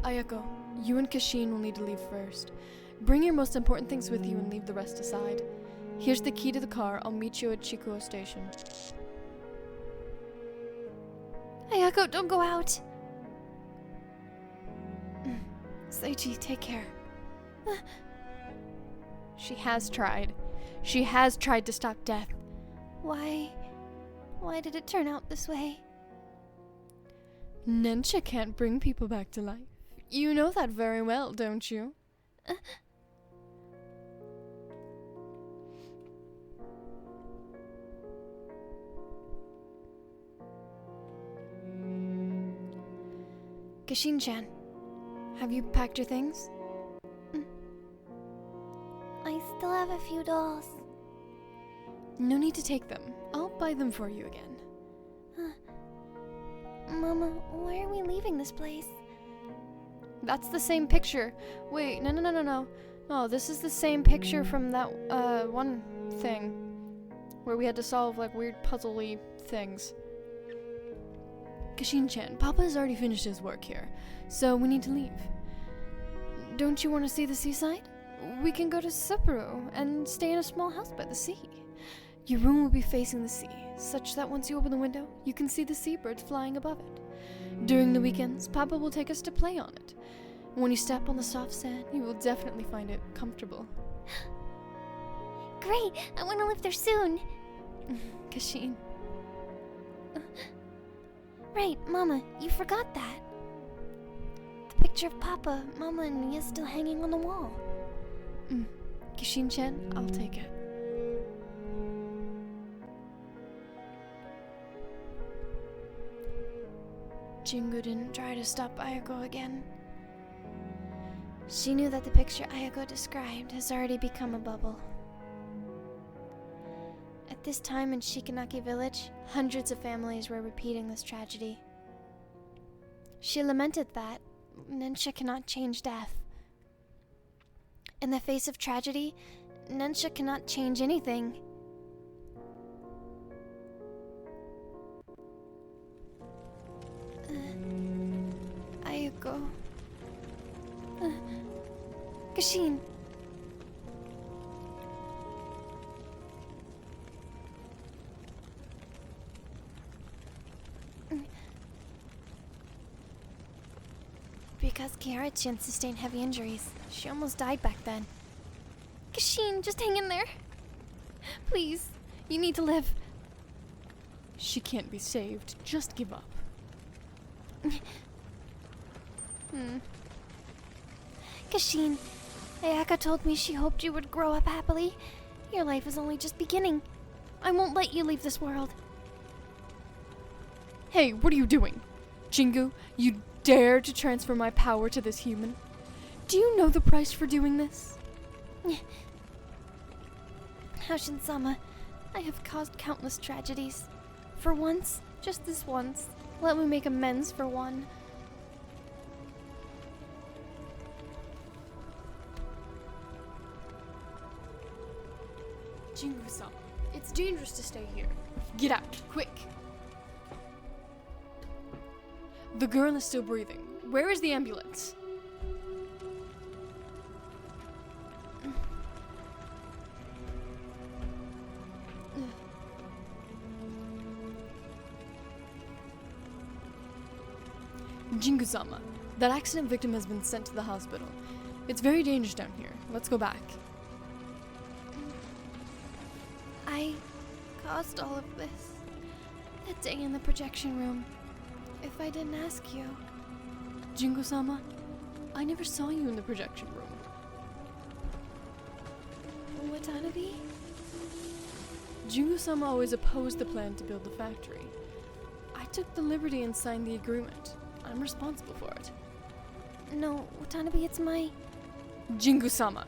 Ayako, you and Kashin will need to leave first. Bring your most important things with you and leave the rest aside. Here's the key to the car. I'll meet you at Chikuo Station. Ayako, don't go out! Seichi, take care. She has tried. She has tried to stop death. Why did it turn out this way? Nensha can't bring people back to life. You know that very well, don't you? Kashin-chan, have you packed your things? I still have a few dolls. No need to take them. I'll buy them for you again. Mama, why are we leaving this place? That's the same picture. Wait, no. No, this is the same picture from that, one thing. Where we had to solve, like, weird puzzle-y things. Kashin-chan, Papa has already finished his work here, so we need to leave. Don't you want to see the seaside? We can go to Sapporo and stay in a small house by the sea. Your room will be facing the sea, such that once you open the window, you can see the seabirds flying above it. During the weekends, Papa will take us to play on it. When you step on the soft sand, you will definitely find it comfortable. Great! I want to live there soon! Kashin. Right, Mama, you forgot that. The picture of Papa, Mama, and me is still hanging on the wall. Kashin-chan, I'll take it. Jingu didn't try to stop Ayako again. She knew that the picture Ayako described has already become a bubble. At this time in Shikanaki village, hundreds of families were repeating this tragedy. She lamented that Nensha cannot change death. In the face of tragedy, Nensha cannot change anything. Ayako. Kashin. Because Kiara-chan sustained heavy injuries, she almost died back then. Kashin, just hang in there. Please, you need to live. She can't be saved. Just give up. Kashin, Ayaka told me she hoped you would grow up happily. Your life is only just beginning. I won't let you leave this world. Hey, what are you doing? Jingu, you dare to transfer my power to this human? Do you know the price for doing this? Haushin-sama, I have caused countless tragedies. For once, just this once, let me make amends for one. Jingu-san, it's dangerous to stay here. Get out, quick! The girl is still breathing. Where is the ambulance? Jingu-sama, that accident victim has been sent to the hospital. It's very dangerous down here. Let's go back. I caused all of this. That day in the projection room. If I didn't ask you. Jingu-sama, I never saw you in the projection room. Watanabe? Jingu-sama always opposed the plan to build the factory. I took the liberty and signed the agreement. I'm responsible for it. No, Watanabe, it's my... Jingu-sama.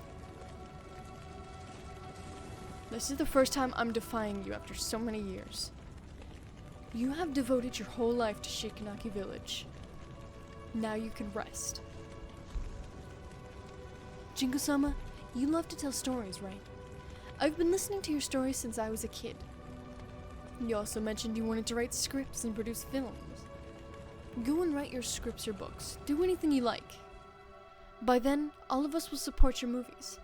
This is the first time I'm defying you after so many years. You have devoted your whole life to Shikanaki village. Now you can rest. Jingu-sama, you love to tell stories, right? I've been listening to your stories since I was a kid. You also mentioned you wanted to write scripts and produce films. Go and write your scripts or books. Do anything you like. By then, all of us will support your movies.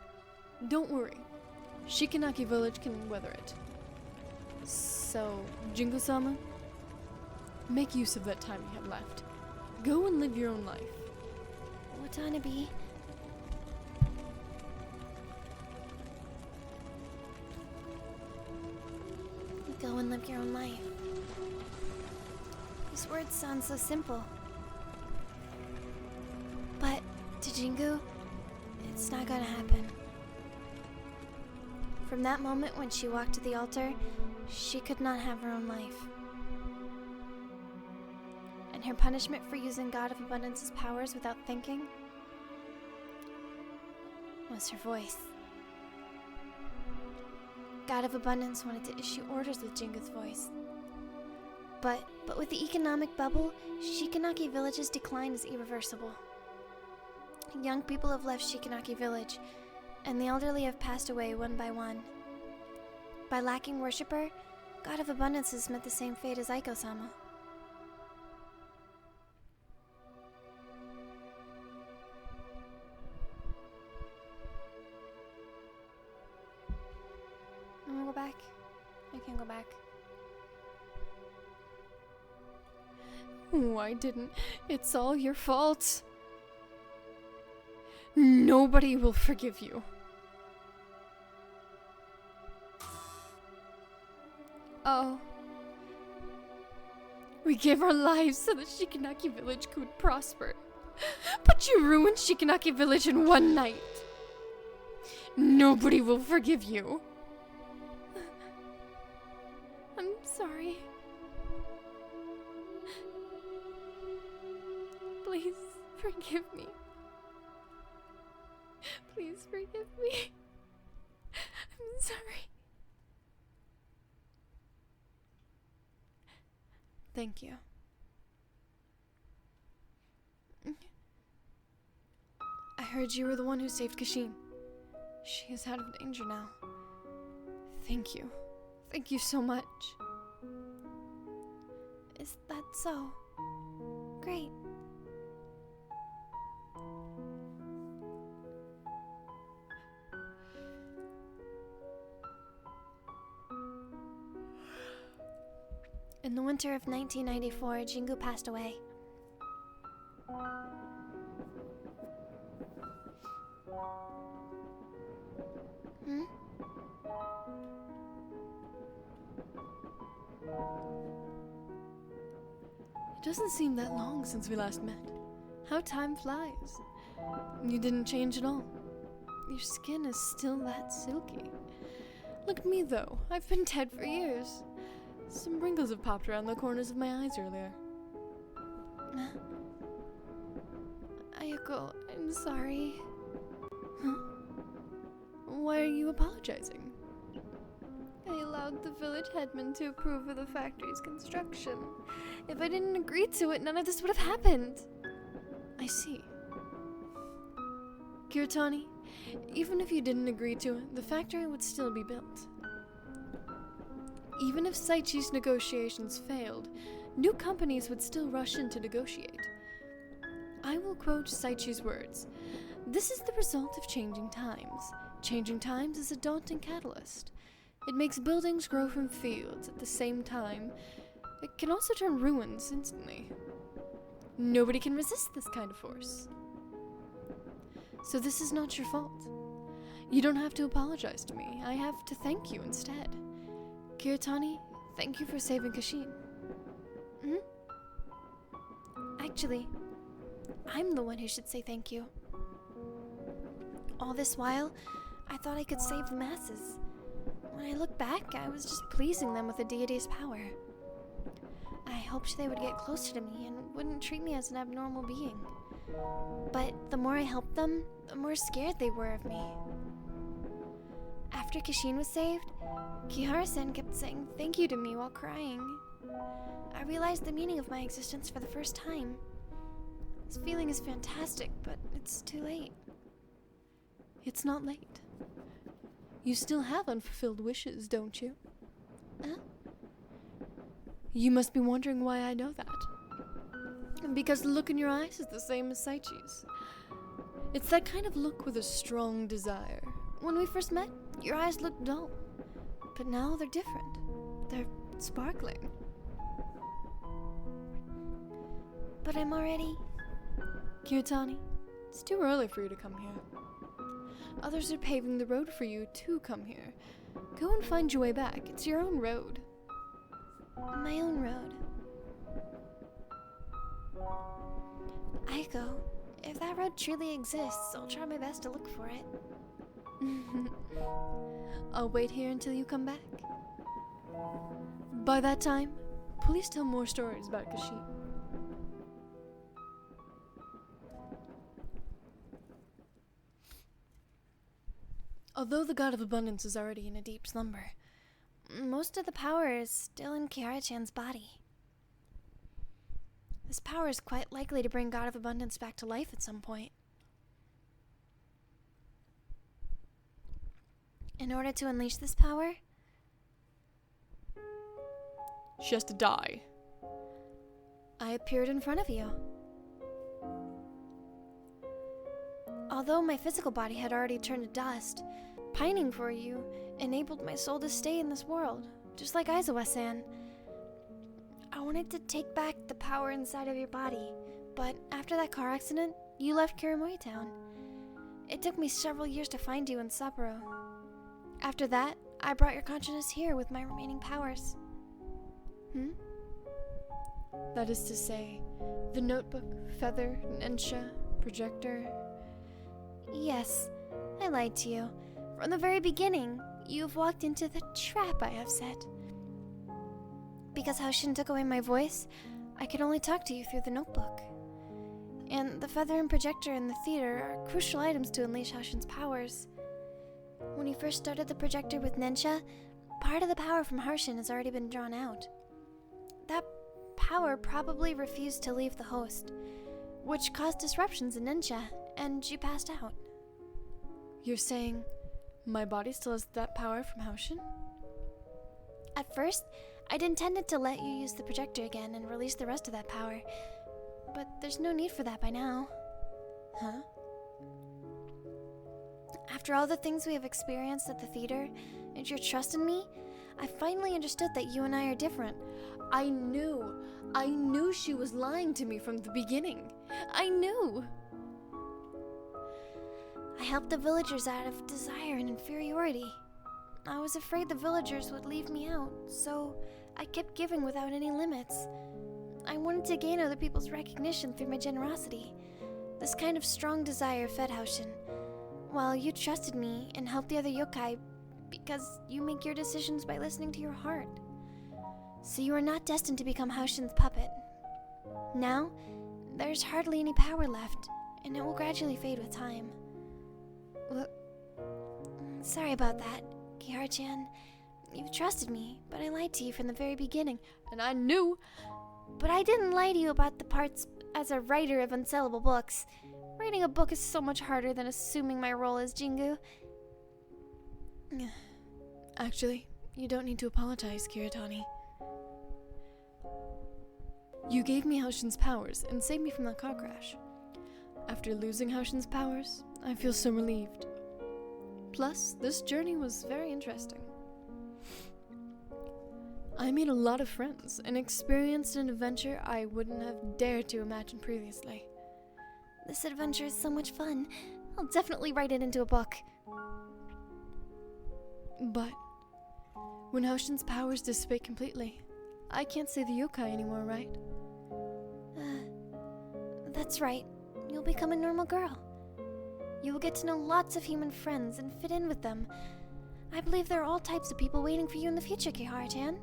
Don't worry. Shikanaki village can weather it. So, Jingu-sama, make use of that time you have left. Go and live your own life. Watanabe... Go and live your own life. These words sound so simple. But to Jingu, it's not gonna happen. From that moment when she walked to the altar, she could not have her own life. And her punishment for using God of Abundance's powers without thinking was her voice. God of Abundance wanted to issue orders with Jingu's voice. But with the economic bubble, Shikanaki Village's decline is irreversible. Young people have left Shikanaki Village, and the elderly have passed away one by one. By lacking worshiper, God of Abundance has met the same fate as Aiko-sama. Can't go back. Oh, I didn't. It's all your fault. Nobody will forgive you. Oh. We gave our lives so that Shikanaki Village could prosper. But you ruined Shikanaki Village in one night. Nobody will forgive you. I'm sorry. Please forgive me. Please forgive me. I'm sorry. Thank you. I heard you were the one who saved Kashin. She is out of danger now. Thank you. Thank you so much. Is that so? Great. In the winter of 1994, Jingu passed away. It doesn't seem that long since we last met. How time flies. You didn't change at all. Your skin is still that silky. Look at me though. I've been dead for years. Some wrinkles have popped around the corners of my eyes earlier. Ayako, I'm sorry. Huh? Why are you apologizing? I allowed the village headman to approve of the factory's construction. If I didn't agree to it, none of this would have happened. I see. Kiritani, even if you didn't agree to it, the factory would still be built. Even if Saichi's negotiations failed, new companies would still rush in to negotiate. I will quote Saichi's words. This is the result of changing times. Changing times is a daunting catalyst. It makes buildings grow from fields at the same time. It can also turn ruins instantly. Nobody can resist this kind of force. So this is not your fault. You don't have to apologize to me. I have to thank you instead. Kiritani, thank you for saving Kashin. Actually, I'm the one who should say thank you. All this while, I thought I could save the masses. When I look back, I was just pleasing them with the deity's power. I hoped they would get closer to me and wouldn't treat me as an abnormal being. But the more I helped them, the more scared they were of me. After Kashin was saved, Kihara-sen kept saying thank you to me while crying. I realized the meaning of my existence for the first time. This feeling is fantastic, but it's too late. It's not late. You still have unfulfilled wishes, don't you? Huh? You must be wondering why I know that. Because the look in your eyes is the same as Saichi's. It's that kind of look with a strong desire. When we first met, your eyes looked dull. But now they're different. They're sparkling. But I'm already... Kiritani, it's too early for you to come here. Others are paving the road for you to come here. Go and find your way back. It's your own road. My own road. Aiko, if that road truly exists, I'll try my best to look for it. I'll wait here until you come back. By that time, please tell more stories about Kashin. Although the god of abundance is already in a deep slumber, most of the power is still in Kihara-chan's body. This power is quite likely to bring God of Abundance back to life at some point. In order to unleash this power, she has to die. I appeared in front of you. Although my physical body had already turned to dust, pining for you enabled my soul to stay in this world, just like Aizawa-san. I wanted to take back the power inside of your body, but after that car accident, you left Kirimoya Town. It took me several years to find you in Sapporo. After that, I brought your consciousness here with my remaining powers. That is to say, the notebook, feather, Nensha, projector. Yes, I lied to you. From the very beginning, you've walked into the trap I have set. Because Haoshin took away my voice, I could only talk to you through the notebook. And the feather and projector in the theater are crucial items to unleash Haoshin's powers. When you first started the projector with Nensha, part of the power from Haoshin has already been drawn out. That power probably refused to leave the host, which caused disruptions in Nensha, and she passed out. You're saying my body still has that power from Haoshin? At first, I'd intended to let you use the projector again and release the rest of that power, but there's no need for that by now. Huh? After all the things we have experienced at the theater, and your trust in me, I finally understood that you and I are different. I knew she was lying to me from the beginning. I knew. I helped the villagers out of desire and inferiority. I was afraid the villagers would leave me out, so I kept giving without any limits. I wanted to gain other people's recognition through my generosity. This kind of strong desire fed Haoshin, while you trusted me and helped the other yokai because you make your decisions by listening to your heart. So you are not destined to become Haoshin's puppet. Now, there's hardly any power left, and it will gradually fade with time. Sorry about that, Kihara-chan. You've trusted me, but I lied to you from the very beginning. And I knew. But I didn't lie to you about the parts as a writer of unsellable books. Writing a book is so much harder than assuming my role as Jingu. Actually, you don't need to apologize, Kiritani. You gave me Haoshin's powers and saved me from that car crash. After losing Haoshin's powers, I feel so relieved. Plus, this journey was very interesting. I made a lot of friends and experienced an adventure I wouldn't have dared to imagine previously. This adventure is so much fun. I'll definitely write it into a book. But when Haoshin's powers dissipate completely, I can't see the yokai anymore, right? That's right. You'll become a normal girl. You will get to know lots of human friends and fit in with them. I believe there are all types of people waiting for you in the future, Kihara-chan.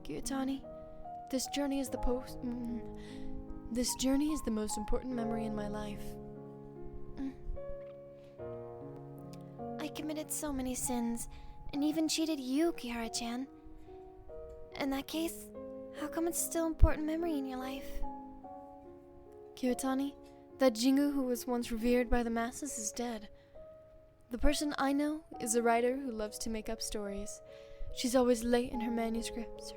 Kiritani, this journey is the most important memory in my life. I committed so many sins, and even cheated you, Kihara-chan. In that case, how come it's still an important memory in your life? Kiritani, that Jingu who was once revered by the masses is dead. The person I know is a writer who loves to make up stories. She's always late in her manuscripts.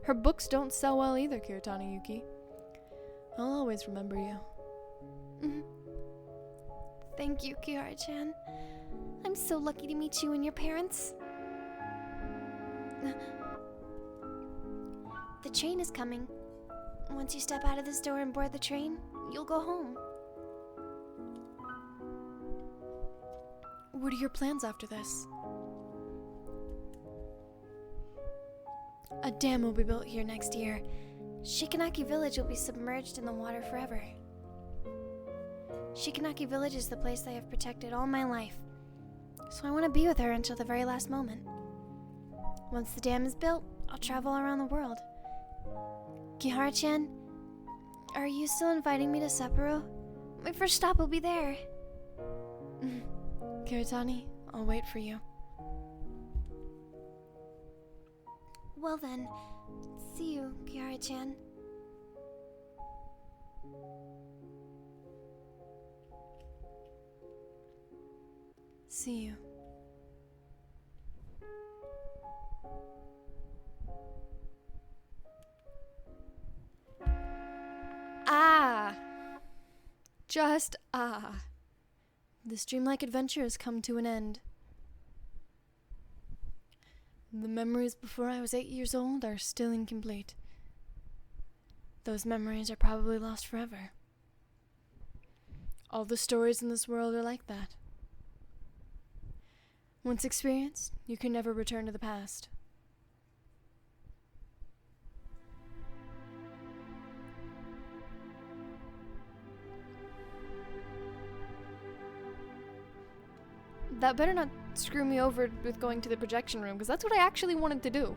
Her books don't sell well either, Kiritani Yuki. I'll always remember you. Thank you, Kihara-chan. I'm so lucky to meet you and your parents. The train is coming. Once you step out of this door and board the train, you'll go home. What are your plans after this? A dam will be built here next year. Shikanaki Village will be submerged in the water forever. Shikanaki Village is the place I have protected all my life, so I want to be with her until the very last moment. Once the dam is built, I'll travel around the world. Kihara-chan, are you still inviting me to Sapporo? My first stop will be there. Kiritani, I'll wait for you. Well then, see you, Kihara-chan. See you. Just This dreamlike adventure has come to an end. The memories before I was 8 years old are still incomplete. Those memories are probably lost forever. All the stories in this world are like that. Once experienced, you can never return to the past. That better not screw me over with going to the projection room, because that's what I actually wanted to do.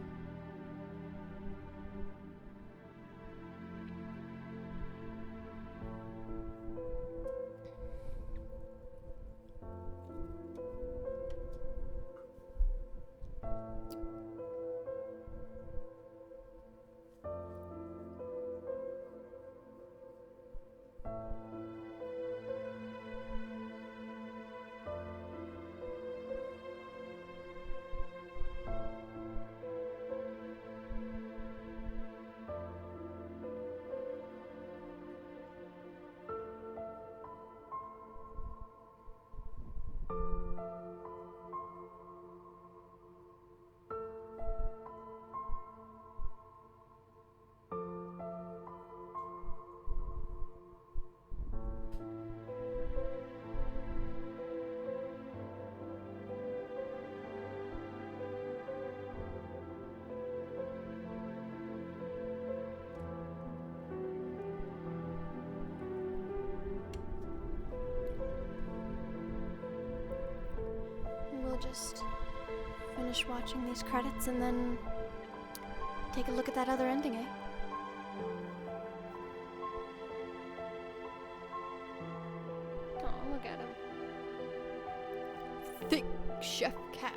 We'll just finish watching these credits and then take a look at that other ending, eh? Oh, look at him. Thick chef cat.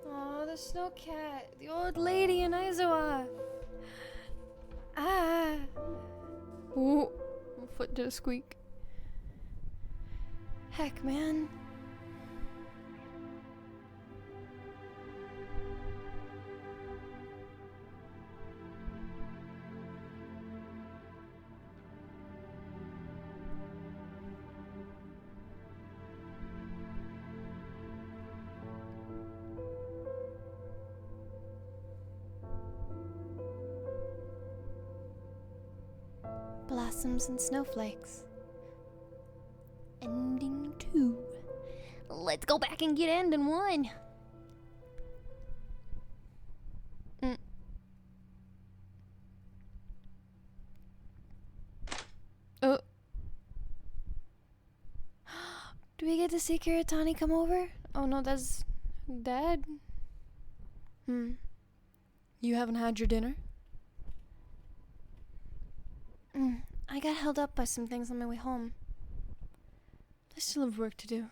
Oh, the snow cat. The old lady in Aizawa. Ah. Ooh, my foot did a squeak. Heck, man. Blossoms and snowflakes. Ending 2. Let's go back and get ending 1. Oh. Do we get to see Kiritani come over? Oh no, that's Dad. You haven't had your dinner? I got held up by some things on my way home. I still have work to do.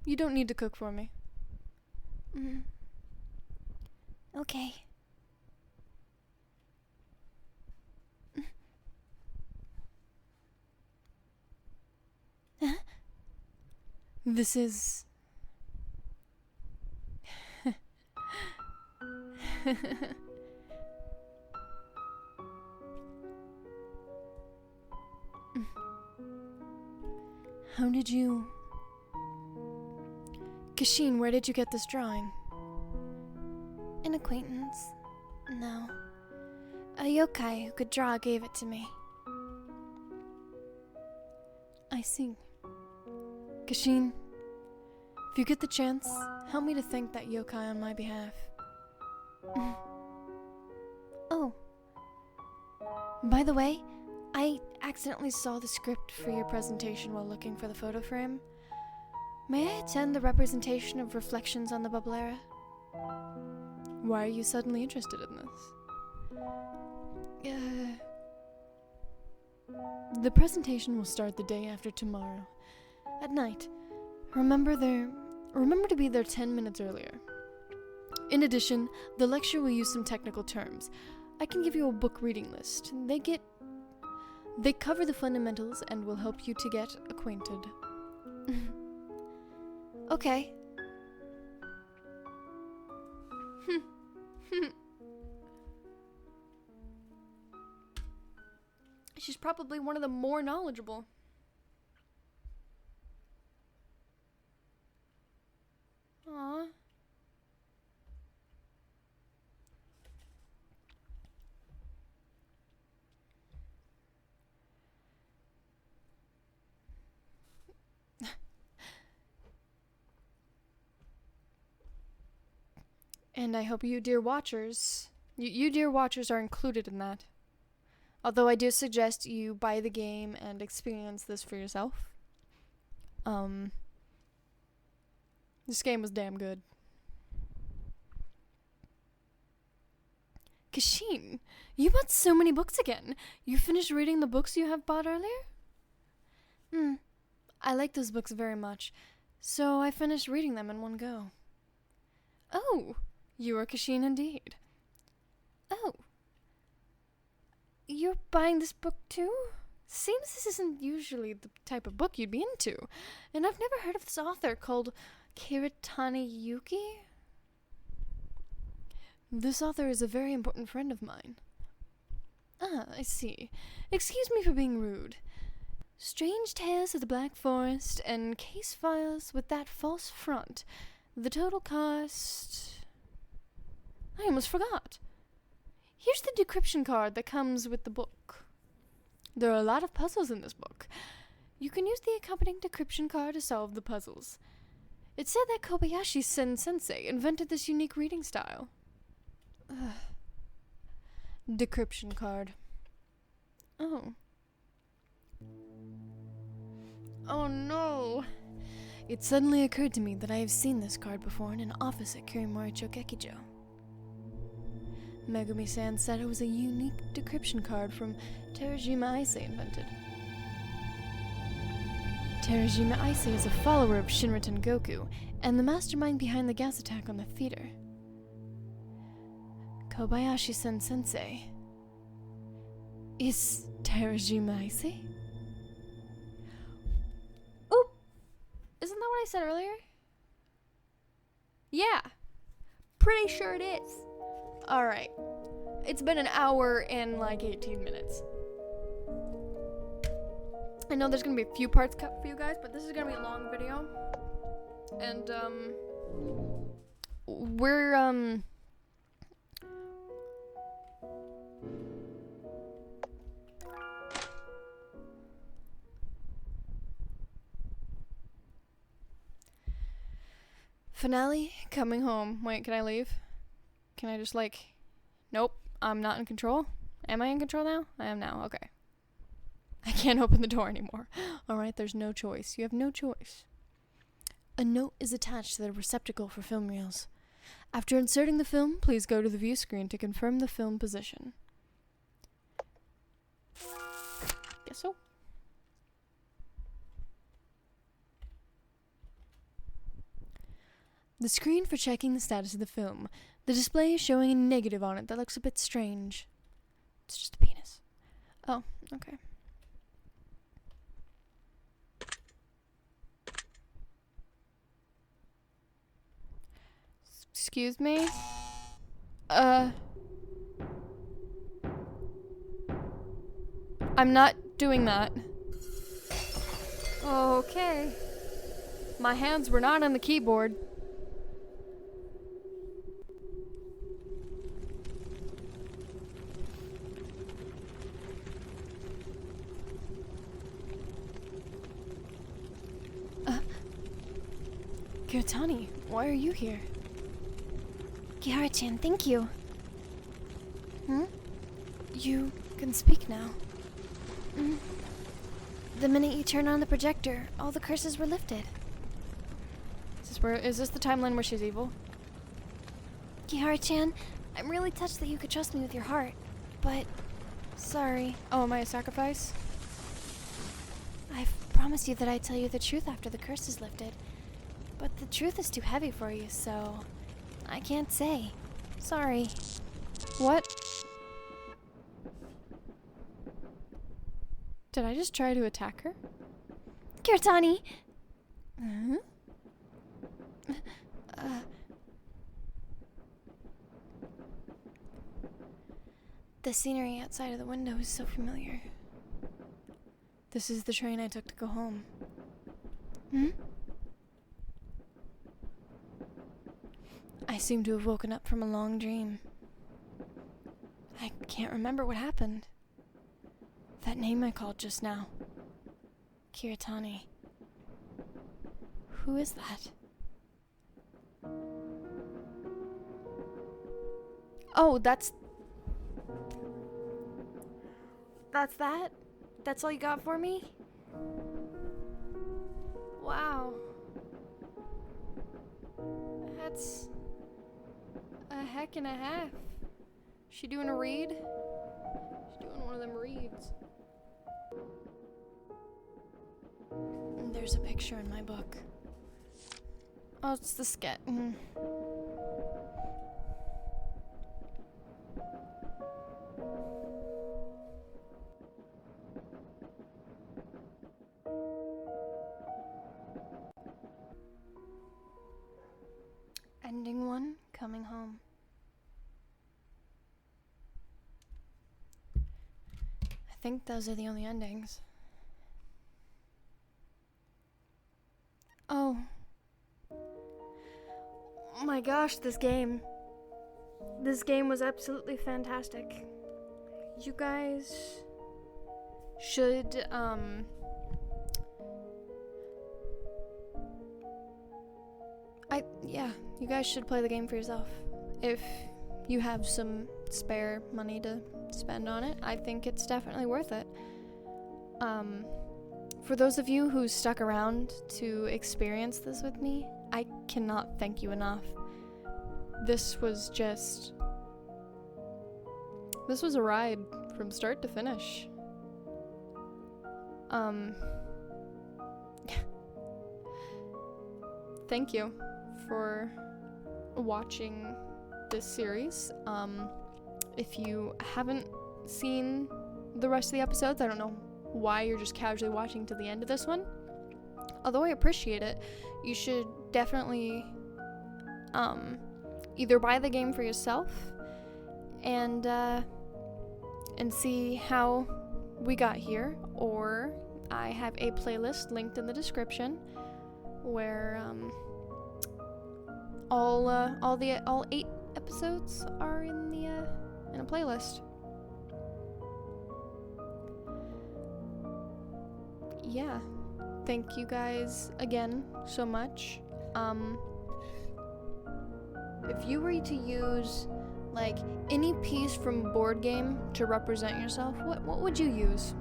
You don't need to cook for me. Okay. This is... How did you... Kashin, where did you get this drawing? An acquaintance. No. A yokai who could draw gave it to me. I see. Kashin, if you get the chance, help me to thank that yokai on my behalf. Oh. By the way, I accidentally saw the script for your presentation while looking for the photo frame. May I attend the representation of Reflections on the Bubble Era? Why are you suddenly interested in this? The presentation will start the day after tomorrow, at night. Remember to be there 10 minutes earlier. In addition, the lecture will use some technical terms. I can give you a book reading list. They cover the fundamentals and will help you to get acquainted. Okay. She's probably one of the more knowledgeable. And I hope you dear watchers, you dear watchers are included in that. Although I do suggest you buy the game and experience this for yourself. This game was damn good. Kashin, you bought so many books again. You finished reading the books you have bought earlier? I like those books very much, so I finished reading them in one go. Oh, you are Kashin indeed. Oh. You're buying this book too? Seems this isn't usually the type of book you'd be into, and I've never heard of this author called Kiritani Yuki. This author is a very important friend of mine. Ah, I see. Excuse me for being rude. Strange Tales of the Black Forest and Case Files with That False Front. The total cost... I almost forgot. Here's the decryption card that comes with the book. There are a lot of puzzles in this book. You can use the accompanying decryption card to solve the puzzles. It said that Kobayashi Sensei invented this unique reading style. Decryption card. Oh. Oh no! It suddenly occurred to me that I have seen this card before in an office at Kirimori Chogekijo. Megumi-san said it was a unique decryption card from Terajima Aisei invented. Terajima Aisei is a follower of Shinra Tengoku and the mastermind behind the gas attack on the theater. Kobayashi Sensei is Terajima Aisei? Oop! Isn't that what I said earlier? Yeah! Pretty sure it is. Alright. It's been an hour and like 18 minutes. I know there's gonna be a few parts cut for you guys, but this is gonna be a long video. And, we're, finale, coming home. Wait, can I leave? Can I just nope, I'm not in control. Am I in control now? I am now, okay. I can't open the door anymore. Alright, there's no choice. You have no choice. A note is attached to the receptacle for film reels. After inserting the film, please go to the view screen to confirm the film position. Guess so. The screen for checking the status of the film. The display is showing a negative on it that looks a bit strange. It's just a penis. Oh, okay. Excuse me? I'm not doing that. Okay. My hands were not on the keyboard. Kiritani, why are you here? Kihara-chan, thank you. You can speak now. The minute you turn on the projector, all the curses were lifted. Is this the timeline where she's evil? Kihara-chan, I'm really touched that you could trust me with your heart, but sorry. Oh, am I a sacrifice? I've promised you that I'd tell you the truth after the curse is lifted, but the truth is too heavy for you, so I can't say. Sorry. What? Did I just try to attack her? Kiritani! The scenery outside of the window is so familiar. This is the train I took to go home. I seem to have woken up from a long dream. I can't remember what happened. That name I called just now. Kiritani. Who is that? Oh, that's that? That's all you got for me? Wow. That's a heck and a half. She doing a read? She's doing one of them reads. There's a picture in my book. Oh, it's the sketch. Ending 1, coming home. I think those are the only endings. Oh. Oh my gosh, this game. This game was absolutely fantastic. You guys should, you guys should play the game for yourself. If you have some spare money to spend on it, I think it's definitely worth it. For those of you who stuck around to experience this with me, I cannot thank you enough. This was a ride from start to finish. Thank you for watching this series. If you haven't seen the rest of the episodes, I don't know why you're just casually watching to the end of this one. Although I appreciate it, you should definitely either buy the game for yourself and see how we got here, or I have a playlist linked in the description where all 8 episodes are in a playlist. Yeah, thank you guys again so much. If you were to use like any piece from board game to represent yourself, what would you use?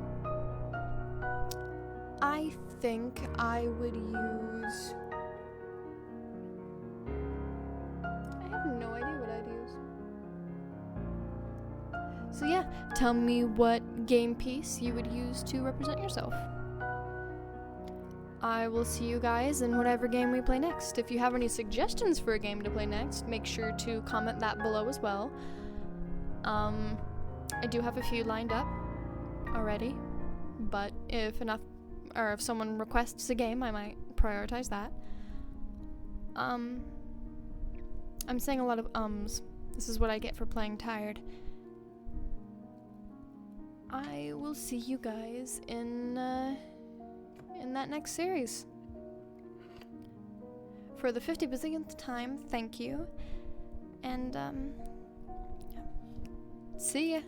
I think I would use, I have no idea what I'd use. So yeah, tell me what game piece you would use to represent yourself. I will see you guys in whatever game we play next. If you have any suggestions for a game to play next, make sure to comment that below as well. I do have a few lined up already, but if someone requests a game, I might prioritize that. I'm saying a lot of ums. This is what I get for playing tired. I will see you guys in that next series. For the 50 bazillionth time, thank you. And, see ya.